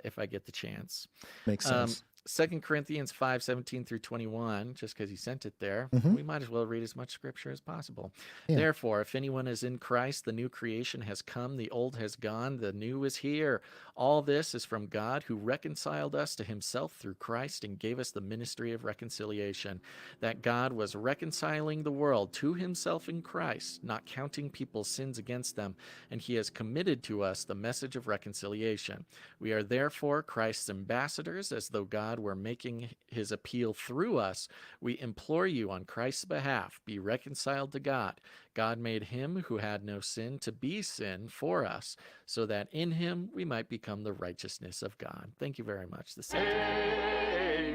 if I get the chance. Makes sense. 2 Corinthians 5:17 through 21, just because he sent it there, we might as well read as much scripture as possible. Yeah. Therefore, if anyone is in Christ, the new creation has come, the old has gone, the new is here. All this is from God, who reconciled us to himself through Christ and gave us the ministry of reconciliation. That God was reconciling the world to himself in Christ, not counting people's sins against them, and he has committed to us the message of reconciliation. We are therefore Christ's ambassadors, as though God God were making his appeal through us, we implore you on Christ's behalf, be reconciled to God. God made him who had no sin to be sin for us, so that in him we might become the righteousness of God. Thank you very much. The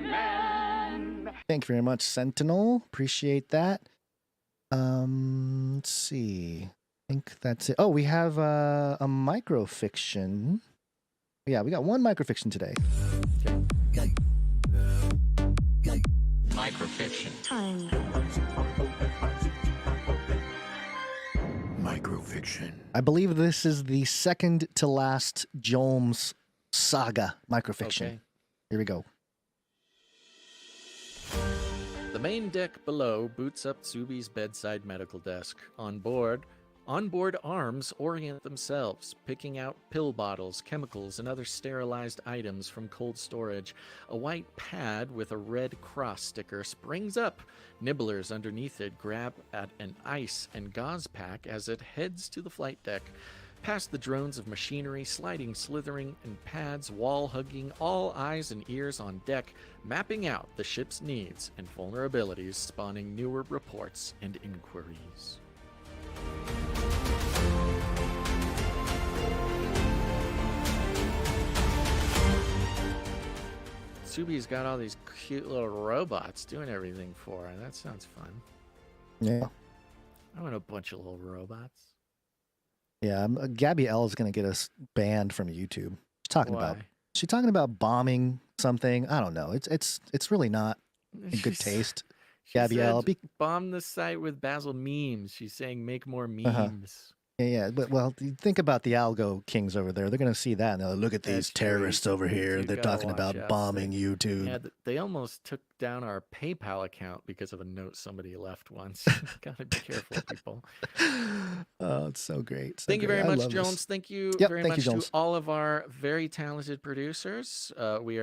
Amen. Thank you very much, Sentinel. Appreciate that. Let's see. I think that's it. Oh, we have a microfiction. Yeah, we got one microfiction today. Okay. Microfiction. Time. Microfiction. I believe this is the second to last Jolmes saga microfiction. Okay. Here we go. The main deck below boots up Tsubi's bedside medical desk. Onboard arms orient themselves, picking out pill bottles, chemicals, and other sterilized items from cold storage. A white pad with a red cross sticker springs up. Nibblers underneath it grab at an ice and gauze pack as it heads to the flight deck. Past the drones of machinery, sliding, slithering, and pads, wall-hugging, all eyes and ears on deck, mapping out the ship's needs and vulnerabilities, spawning newer reports and inquiries. Tsubi's got all these cute little robots doing everything for her. That sounds fun. Yeah. I want a bunch of little robots. Yeah, Gabby L is going to get us banned from YouTube. She's talking about bombing something. I don't know. It's really not in good taste. Gabby L. Bomb the site with Basil memes. She's saying make more memes. Yeah, but well, think about the Algo Kings over there. They're going to see that and they'll look at these terrorists over here. They're talking about bombing YouTube. Yeah, they almost took down our PayPal account because of a note somebody left once. Gotta be careful, people. Oh, it's so great. Thank you very much, Jones. Thank you very much to all of our very talented producers. We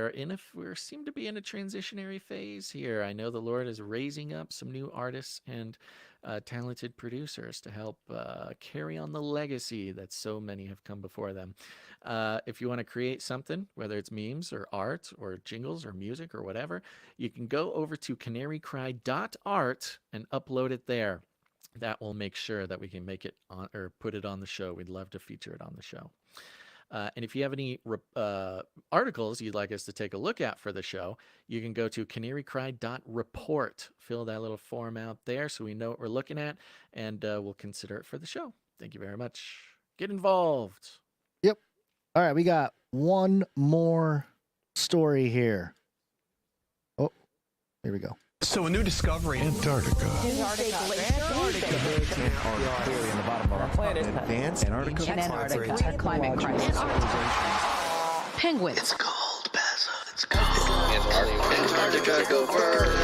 seem to be in a transitionary phase here. I know the Lord is raising up some new artists and talented producers to help carry on the legacy that so many have come before them. If you want to create something, whether it's memes or art or jingles or music or whatever, you can go over to canarycry.art and upload it there. That will make sure that we can make it on or put it on the show. We'd love to feature it on the show. And if you have any articles you'd like us to take a look at for the show, you can go to canarycry.report. Fill that little form out there so we know what we're looking at, and we'll consider it for the show. Thank you very much. Get involved. Yep. All right, we got one more story here. Oh, here we go. So a new discovery. Antarctica. Antarctica in the bottom of our planet. Advanced Antarctica. Climate crisis. Penguins. It's cold, Basil. It's cold. Antarctica, go first.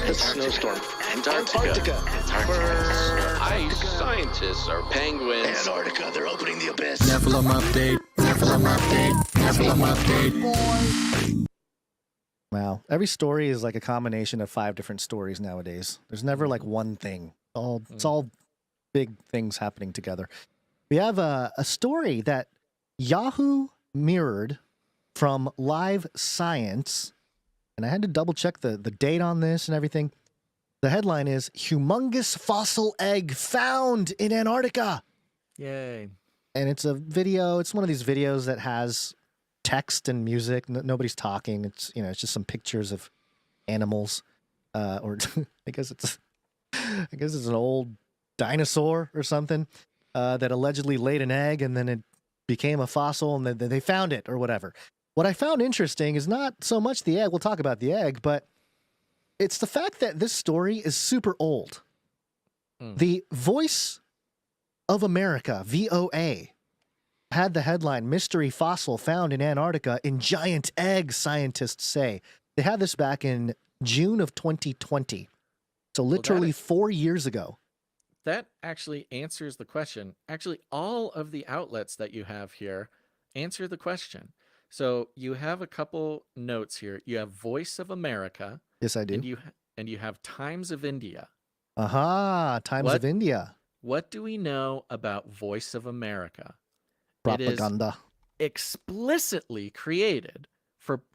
It's a snowstorm. Antarctica. Ice scientists are penguins. Antarctica, they're opening the abyss. Nephilim update. Nephilim update. Nephilim update. Wow. Every story is like a combination of 5 different stories nowadays. There's never like one thing. It's all big things happening together. We have a story that Yahoo mirrored from Live Science. And I had to double check the date on this and everything. The headline is Humongous Fossil Egg Found in Antarctica. Yay. And it's a video. It's one of these videos that has text and music. Nobody's talking. It's just some pictures of animals, or I guess it's an old dinosaur or something that allegedly laid an egg and then it became a fossil and then they found it or whatever. What I found interesting is not so much the egg. We'll talk about the egg, but it's the fact that this story is super old. The Voice of America, VOA, had the headline, Mystery Fossil Found in Antarctica in Giant Egg, scientists say. They had this back in June of 2020. So literally 4 years ago. That actually answers the question. Actually, all of the outlets that you have here answer the question. So you have a couple notes here. You have Voice of America. Yes, I do. And you have Times of India. Aha, Times of India. What do we know about Voice of America? Propaganda. It is explicitly created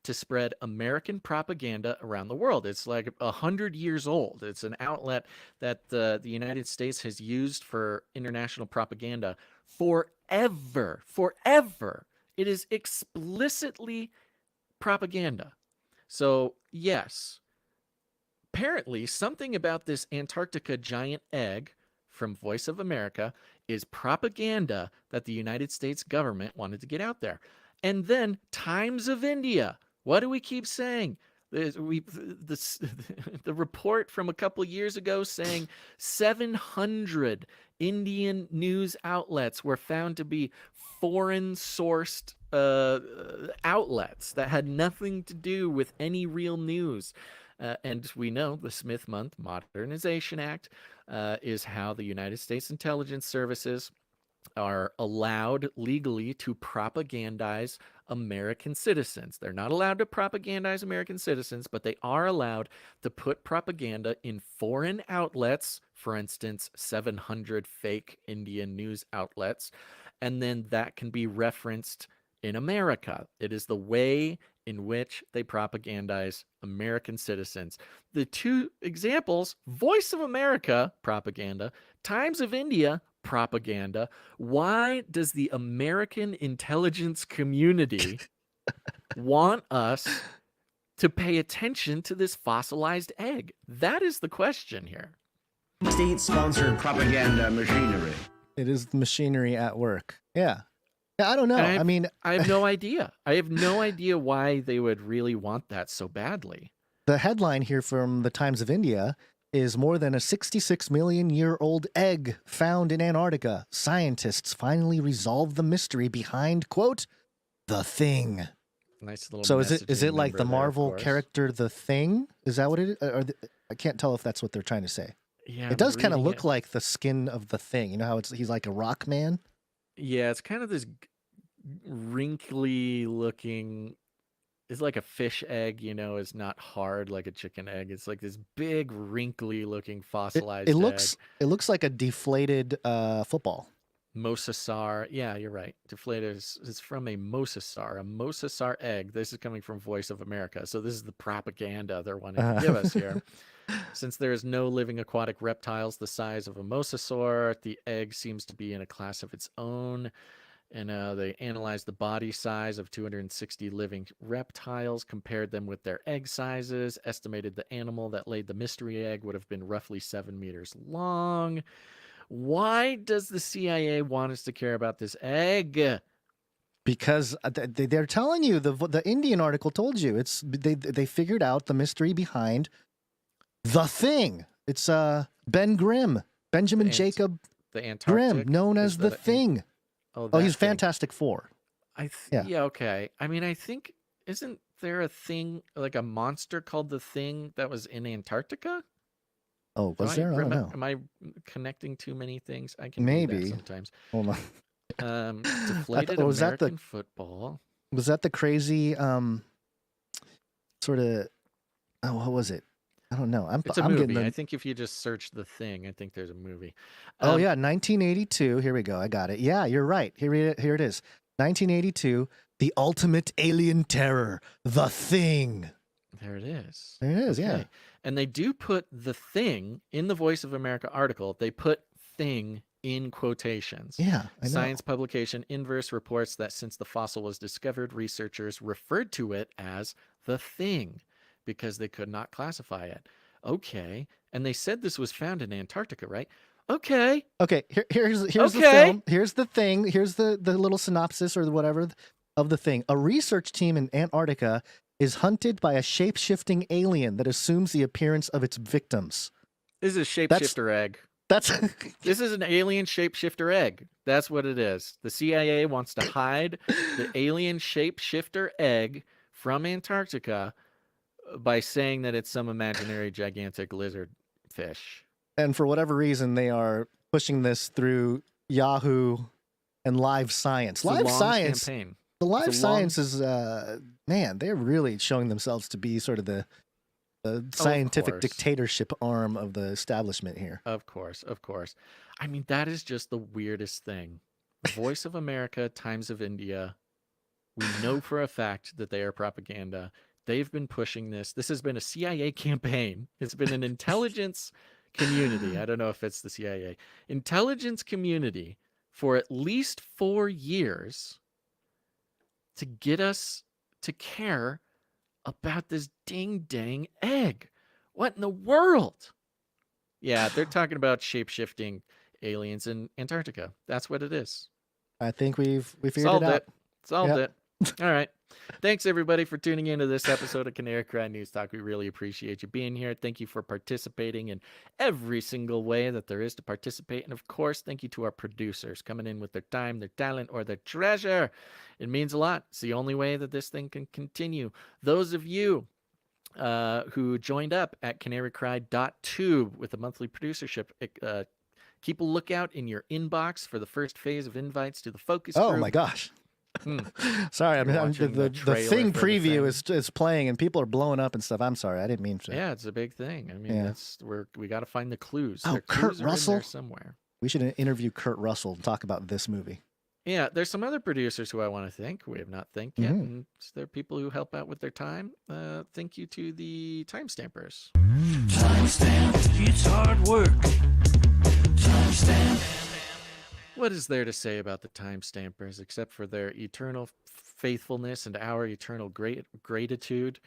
to spread American propaganda around the world. It's like 100 years old. It's an outlet that the United States has used for international propaganda forever. Forever. It is explicitly propaganda. So, yes, apparently something about this Antarctica giant egg from Voice of America is propaganda that the United States government wanted to get out there. And then Times of India. What do we keep saying? The report from a couple years ago saying 700 Indian news outlets were found to be foreign-sourced outlets that had nothing to do with any real news. And we know the Smith Month Modernization Act is how the United States intelligence services are allowed legally to propagandize American citizens. They're not allowed to propagandize American citizens, but they are allowed to put propaganda in foreign outlets, for instance, 700 fake Indian news outlets, and then that can be referenced in America. It is the way in which they propagandize American citizens. The two examples, Voice of America propaganda, Times of India propaganda. Why does the American intelligence community want us to pay attention to this fossilized egg? That is the question here. State-sponsored propaganda machinery. It is the machinery at work. Yeah. I don't know. I have no idea. I have no idea why they would really want that so badly. The headline here from the Times of India is more than a 66 million year old egg found in Antarctica. Scientists finally resolve the mystery behind, quote, the thing. Nice little. So is it like the Marvel character, the Thing? Is that what it is? I can't tell if that's what they're trying to say. Yeah, it does kind of look like the skin of the Thing. You know how he's like a rock man? Yeah, it's kind of this wrinkly looking. It's like a fish egg, you know, it's not hard like a chicken egg. It's like this big, wrinkly looking fossilized egg. It looks like a deflated football. Mosasaur. Yeah, you're right. Deflated is from a mosasaur egg. This is coming from Voice of America. So this is the propaganda they're wanting to give us here. Since there is no living aquatic reptiles the size of a mosasaur, the egg seems to be in a class of its own. And they analyzed the body size of 260 living reptiles, compared them with their egg sizes, estimated the animal that laid the mystery egg would have been roughly 7 meters long. Why does the CIA want us to care about this egg? Because they're telling you, the Indian article told you, they figured out the mystery behind the Thing. It's Benjamin Jacob Grimm, known as the Thing. Oh, he's Fantastic Four. Yeah, okay. I mean, I think, isn't there a thing, like a monster called the Thing that was in Antarctica? Oh, was there? I don't know. Am I connecting too many things? I can maybe do that sometimes. Hold on. Deflated American football. Was that the crazy sort of? Oh, what was it? I don't know. It's a movie. I think if you just search the Thing, I think there's a movie. Oh yeah, 1982. Here we go. I got it. Yeah, you're right. Here it is. 1982. The ultimate alien terror, the Thing. There it is. There it is. Okay. Yeah. And they do put the Thing in the Voice of America article. They put Thing in quotations. Yeah, I know. Science publication Inverse reports that since the fossil was discovered, researchers referred to it as the Thing, because they could not classify it. Okay. And they said this was found in Antarctica, right? Okay. Okay. Here's the film. Here's the Thing. Here's the little synopsis or whatever of the Thing. A research team in Antarctica is hunted by a shape-shifting alien that assumes the appearance of its victims. This is a shapeshifter egg. This is an alien shapeshifter egg. That's what it is. The CIA wants to hide the alien shapeshifter egg from Antarctica by saying that it's some imaginary gigantic lizard fish. And for whatever reason, they are pushing this through Yahoo and Live Science. Live Science campaign. The Live Science is, man, they're really showing themselves to be sort of the scientific dictatorship arm of the establishment here. Of course. I mean, that is just the weirdest thing. Voice of America, Times of India. We know for a fact that they are propaganda. They've been pushing this. This has been a CIA campaign. It's been an intelligence community. I don't know if it's the CIA. Intelligence community for at least 4 years to get us to care about this ding-dang egg. What in the world? Yeah, they're talking about shape-shifting aliens in Antarctica. That's what it is. I think we figured it out. Solved it. All right. Thanks, everybody, for tuning into this episode of Canary Cry News Talk. We really appreciate you being here. Thank you for participating in every single way that there is to participate. And, of course, thank you to our producers coming in with their time, their talent, or their treasure. It means a lot. It's the only way that this thing can continue. Those of you who joined up at canarycry.tube with a monthly producership, keep a lookout in your inbox for the first phase of invites to the focus group. Oh, my gosh. Sorry, the thing preview is playing and people are blowing up and stuff. I'm sorry, I didn't mean to. Yeah, it's a big thing. I mean, we got to find the clues. Oh, Kurt Russell in there somewhere. We should interview Kurt Russell and talk about this movie. Yeah, there's some other producers who I want to thank. We have not thanked yet. And there are people who help out with their time. Thank you to the timestampers. Timestamp, it's hard work. Timestamp. What is there to say about the timestampers except for their eternal faithfulness and our eternal gratitude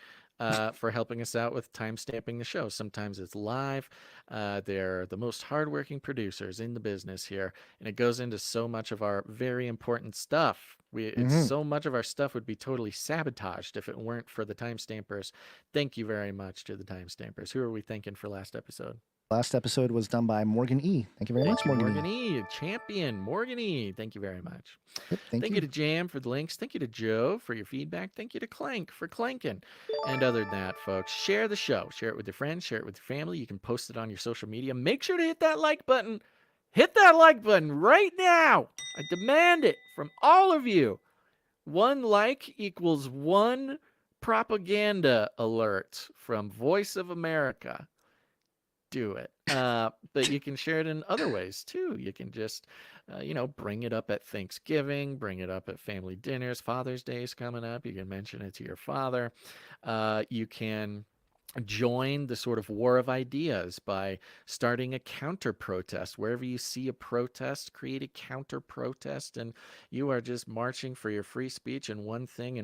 for helping us out with timestamping the show? Sometimes it's live. They're the most hardworking producers in the business here, and it goes into so much of our very important stuff. So much of our stuff would be totally sabotaged if it weren't for the timestampers. Thank you very much to the timestampers. Who are we thanking for last episode? Last episode was done by Morgan E. Thank you very much, Morgan E. Morgan E. Champion. Morgan E. Thank you very much. Yep, thank you to Jam for the links. Thank you to Joe for your feedback. Thank you to Clank for clanking. And other than that, folks, share the show. Share it with your friends. Share it with your family. You can post it on your social media. Make sure to hit that like button. Hit that like button right now. I demand it from all of you. 1 like equals 1 propaganda alert from Voice of America. Do it. But you can share it in other ways too. You can just, bring it up at Thanksgiving, bring it up at family dinners. Father's Day is coming up. You can mention it to your father. You can join the sort of war of ideas by starting a counter protest. Wherever you see a protest, create a counter protest, and you are just marching for your free speech and one thing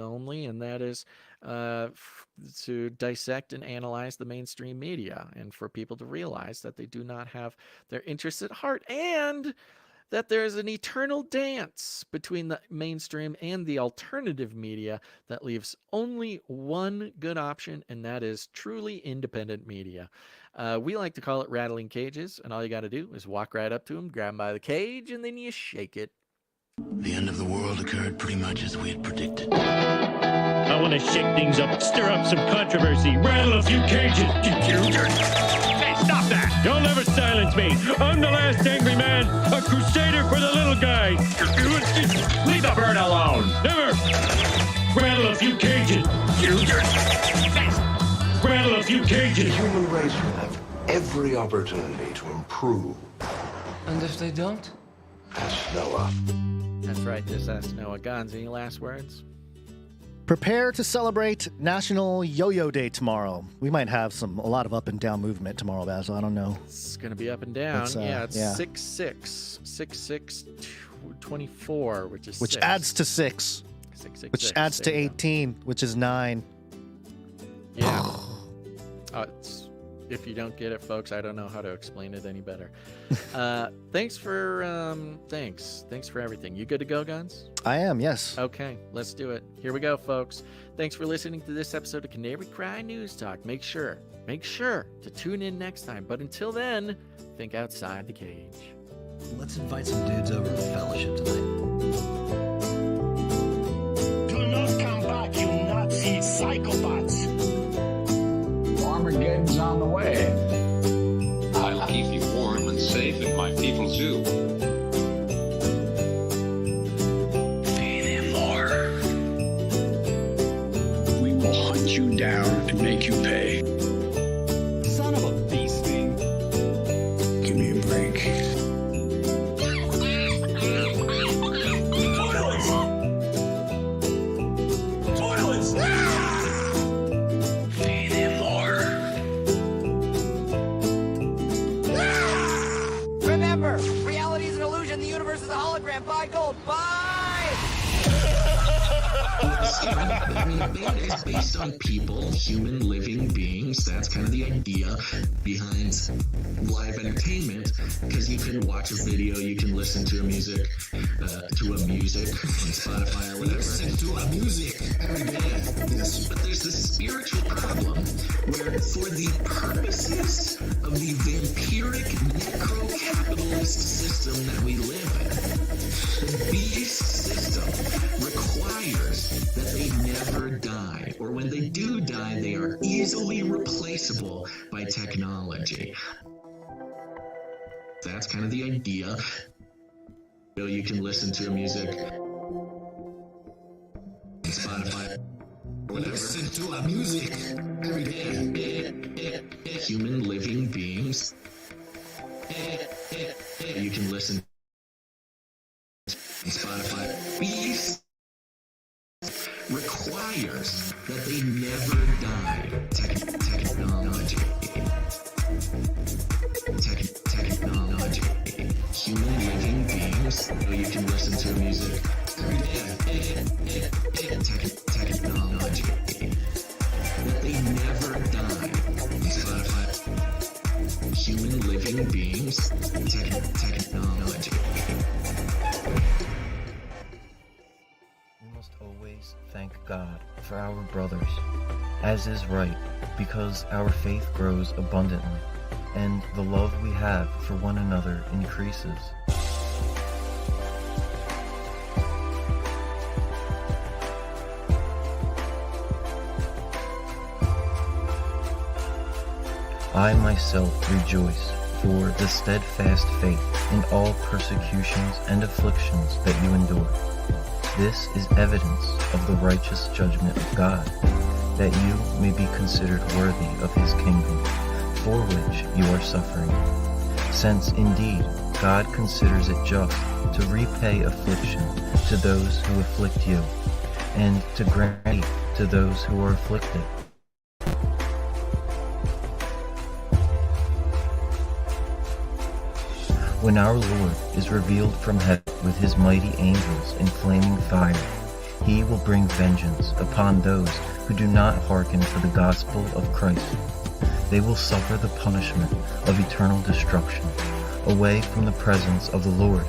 only, and that is to dissect and analyze the mainstream media, and for people to realize that they do not have their interests at heart, and that there is an eternal dance between the mainstream and the alternative media that leaves only one good option, and that is truly independent media. We like to call it rattling cages, and all you got to do is walk right up to them, grab them by the cage, and then you shake it. The end of the world occurred pretty much as we had predicted. I want to shake things up, stir up some controversy, rattle a few cages. Hey, stop that! You'll never silence me. I'm the last angry man, a crusader for the little guy. Leave the bird alone. Never. Rattle a few cages. Rattle a few cages. The human race will have every opportunity to improve. And if they don't? Ask Noah. That's right, just ask Noah. Gons, any last words? Prepare to celebrate National Yo-Yo Day tomorrow. We might have a lot of up and down movement tomorrow, Basil. I don't know. It's going to be up and down. It's 6/6/24, which is which 6. adds to 6. 6, which adds to 18, which is 9. Yeah. If you don't get it, folks, I don't know how to explain it any better. Thanks for everything. You good to go, Guns? I am, yes. Okay, let's do it. Here we go, folks. Thanks for listening to this episode of Canary Cry News Talk. Make sure to tune in next time. But until then, think outside the cage. Let's invite some dudes over to fellowship tonight. Do not come back, you Nazi psychopaths. Armageddon's on the way. I'll keep you warm and safe, and my people too. Pay them more. We will hunt you down and make you pay. Son of a beastie. Give me a break. hologram. Buy gold. Buy! I mean, it's based on people, human living beings. That's kind of the idea behind live entertainment, because you can watch a video, you can listen to a music on Spotify or whatever. Listen to a music every day. Yes. But there's this spiritual problem where, for the purposes of the vampiric necro-capitalist system that we live in, the beast system requires that they never die, or when they do die, they are easily replaceable by technology. That's kind of the idea. You can listen to a music on Spotify or whatever. Listen to a music every day. Human living beings. You can listen on Spotify. Beast requires that they never die. Technology. Technology. Human living beings. You can listen to music every day. Technology. That they never die. Spotify. Human living beings. Technology. We must always thank God for our brothers, as is right, because our faith grows abundantly, and the love we have for one another increases. I myself rejoice for the steadfast faith in all persecutions and afflictions that you endure. This is evidence of the righteous judgment of God, that you may be considered worthy of his kingdom, for which you are suffering. Since indeed God considers it just to repay affliction to those who afflict you, and to grant relief to those who are afflicted. When our Lord is revealed from heaven with his mighty angels in flaming fire, he will bring vengeance upon those who do not hearken to the gospel of Christ. They will suffer the punishment of eternal destruction, away from the presence of the Lord.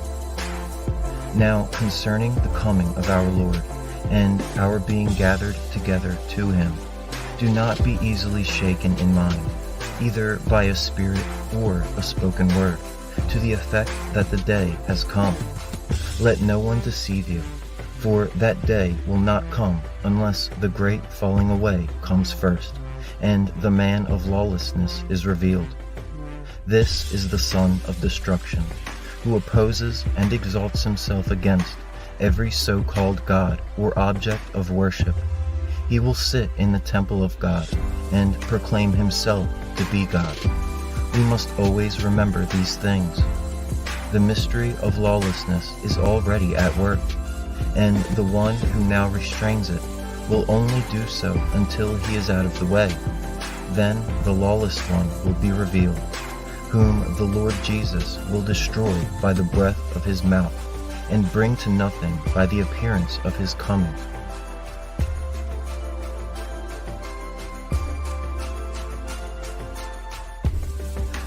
Now concerning the coming of our Lord, and our being gathered together to him, do not be easily shaken in mind, either by a spirit or a spoken word, to the effect that the day has come. Let no one deceive you, for that day will not come unless the great falling away comes first, and the man of lawlessness is revealed. This is the son of destruction, who opposes and exalts himself against every so-called God or object of worship. He will sit in the temple of God and proclaim himself to be God. We must always remember these things. The mystery of lawlessness is already at work, and the one who now restrains it will only do so until he is out of the way. Then the lawless one will be revealed, whom the Lord Jesus will destroy by the breath of his mouth, and bring to nothing by the appearance of his coming.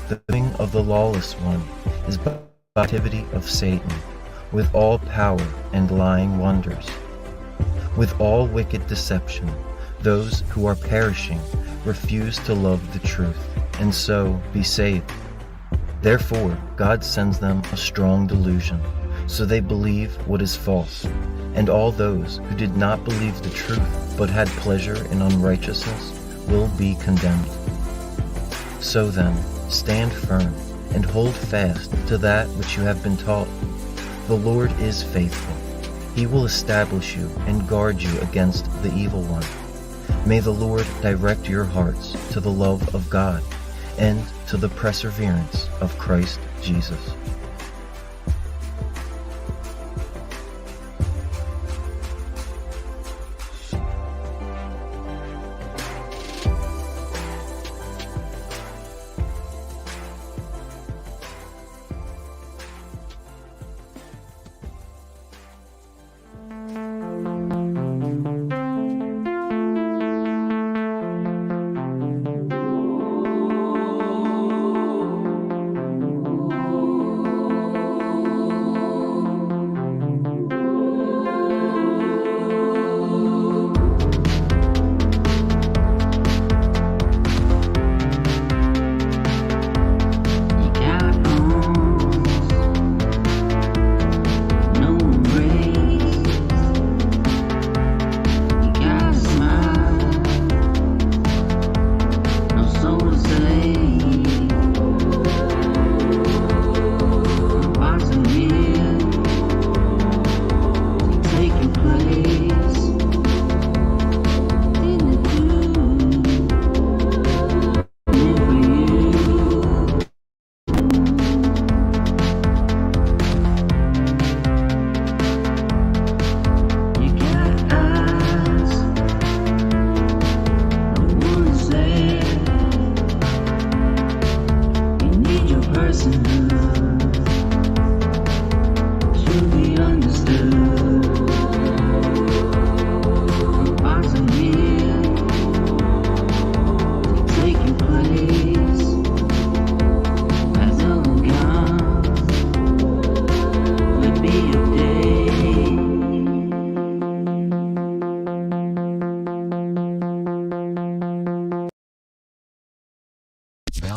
The coming of the lawless one is by the activity of Satan, with all power and lying wonders. With all wicked deception, those who are perishing refuse to love the truth, and so be saved. Therefore, God sends them a strong delusion, so they believe what is false, and all those who did not believe the truth, but had pleasure in unrighteousness, will be condemned. So then, stand firm, and hold fast to that which you have been taught. The Lord is faithful. He will establish you and guard you against the evil one. May the Lord direct your hearts to the love of God and to the perseverance of Christ Jesus.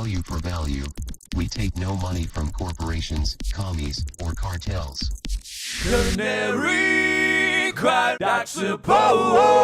value for value. We take no money from corporations, commies, or cartels. Canary, cry, support.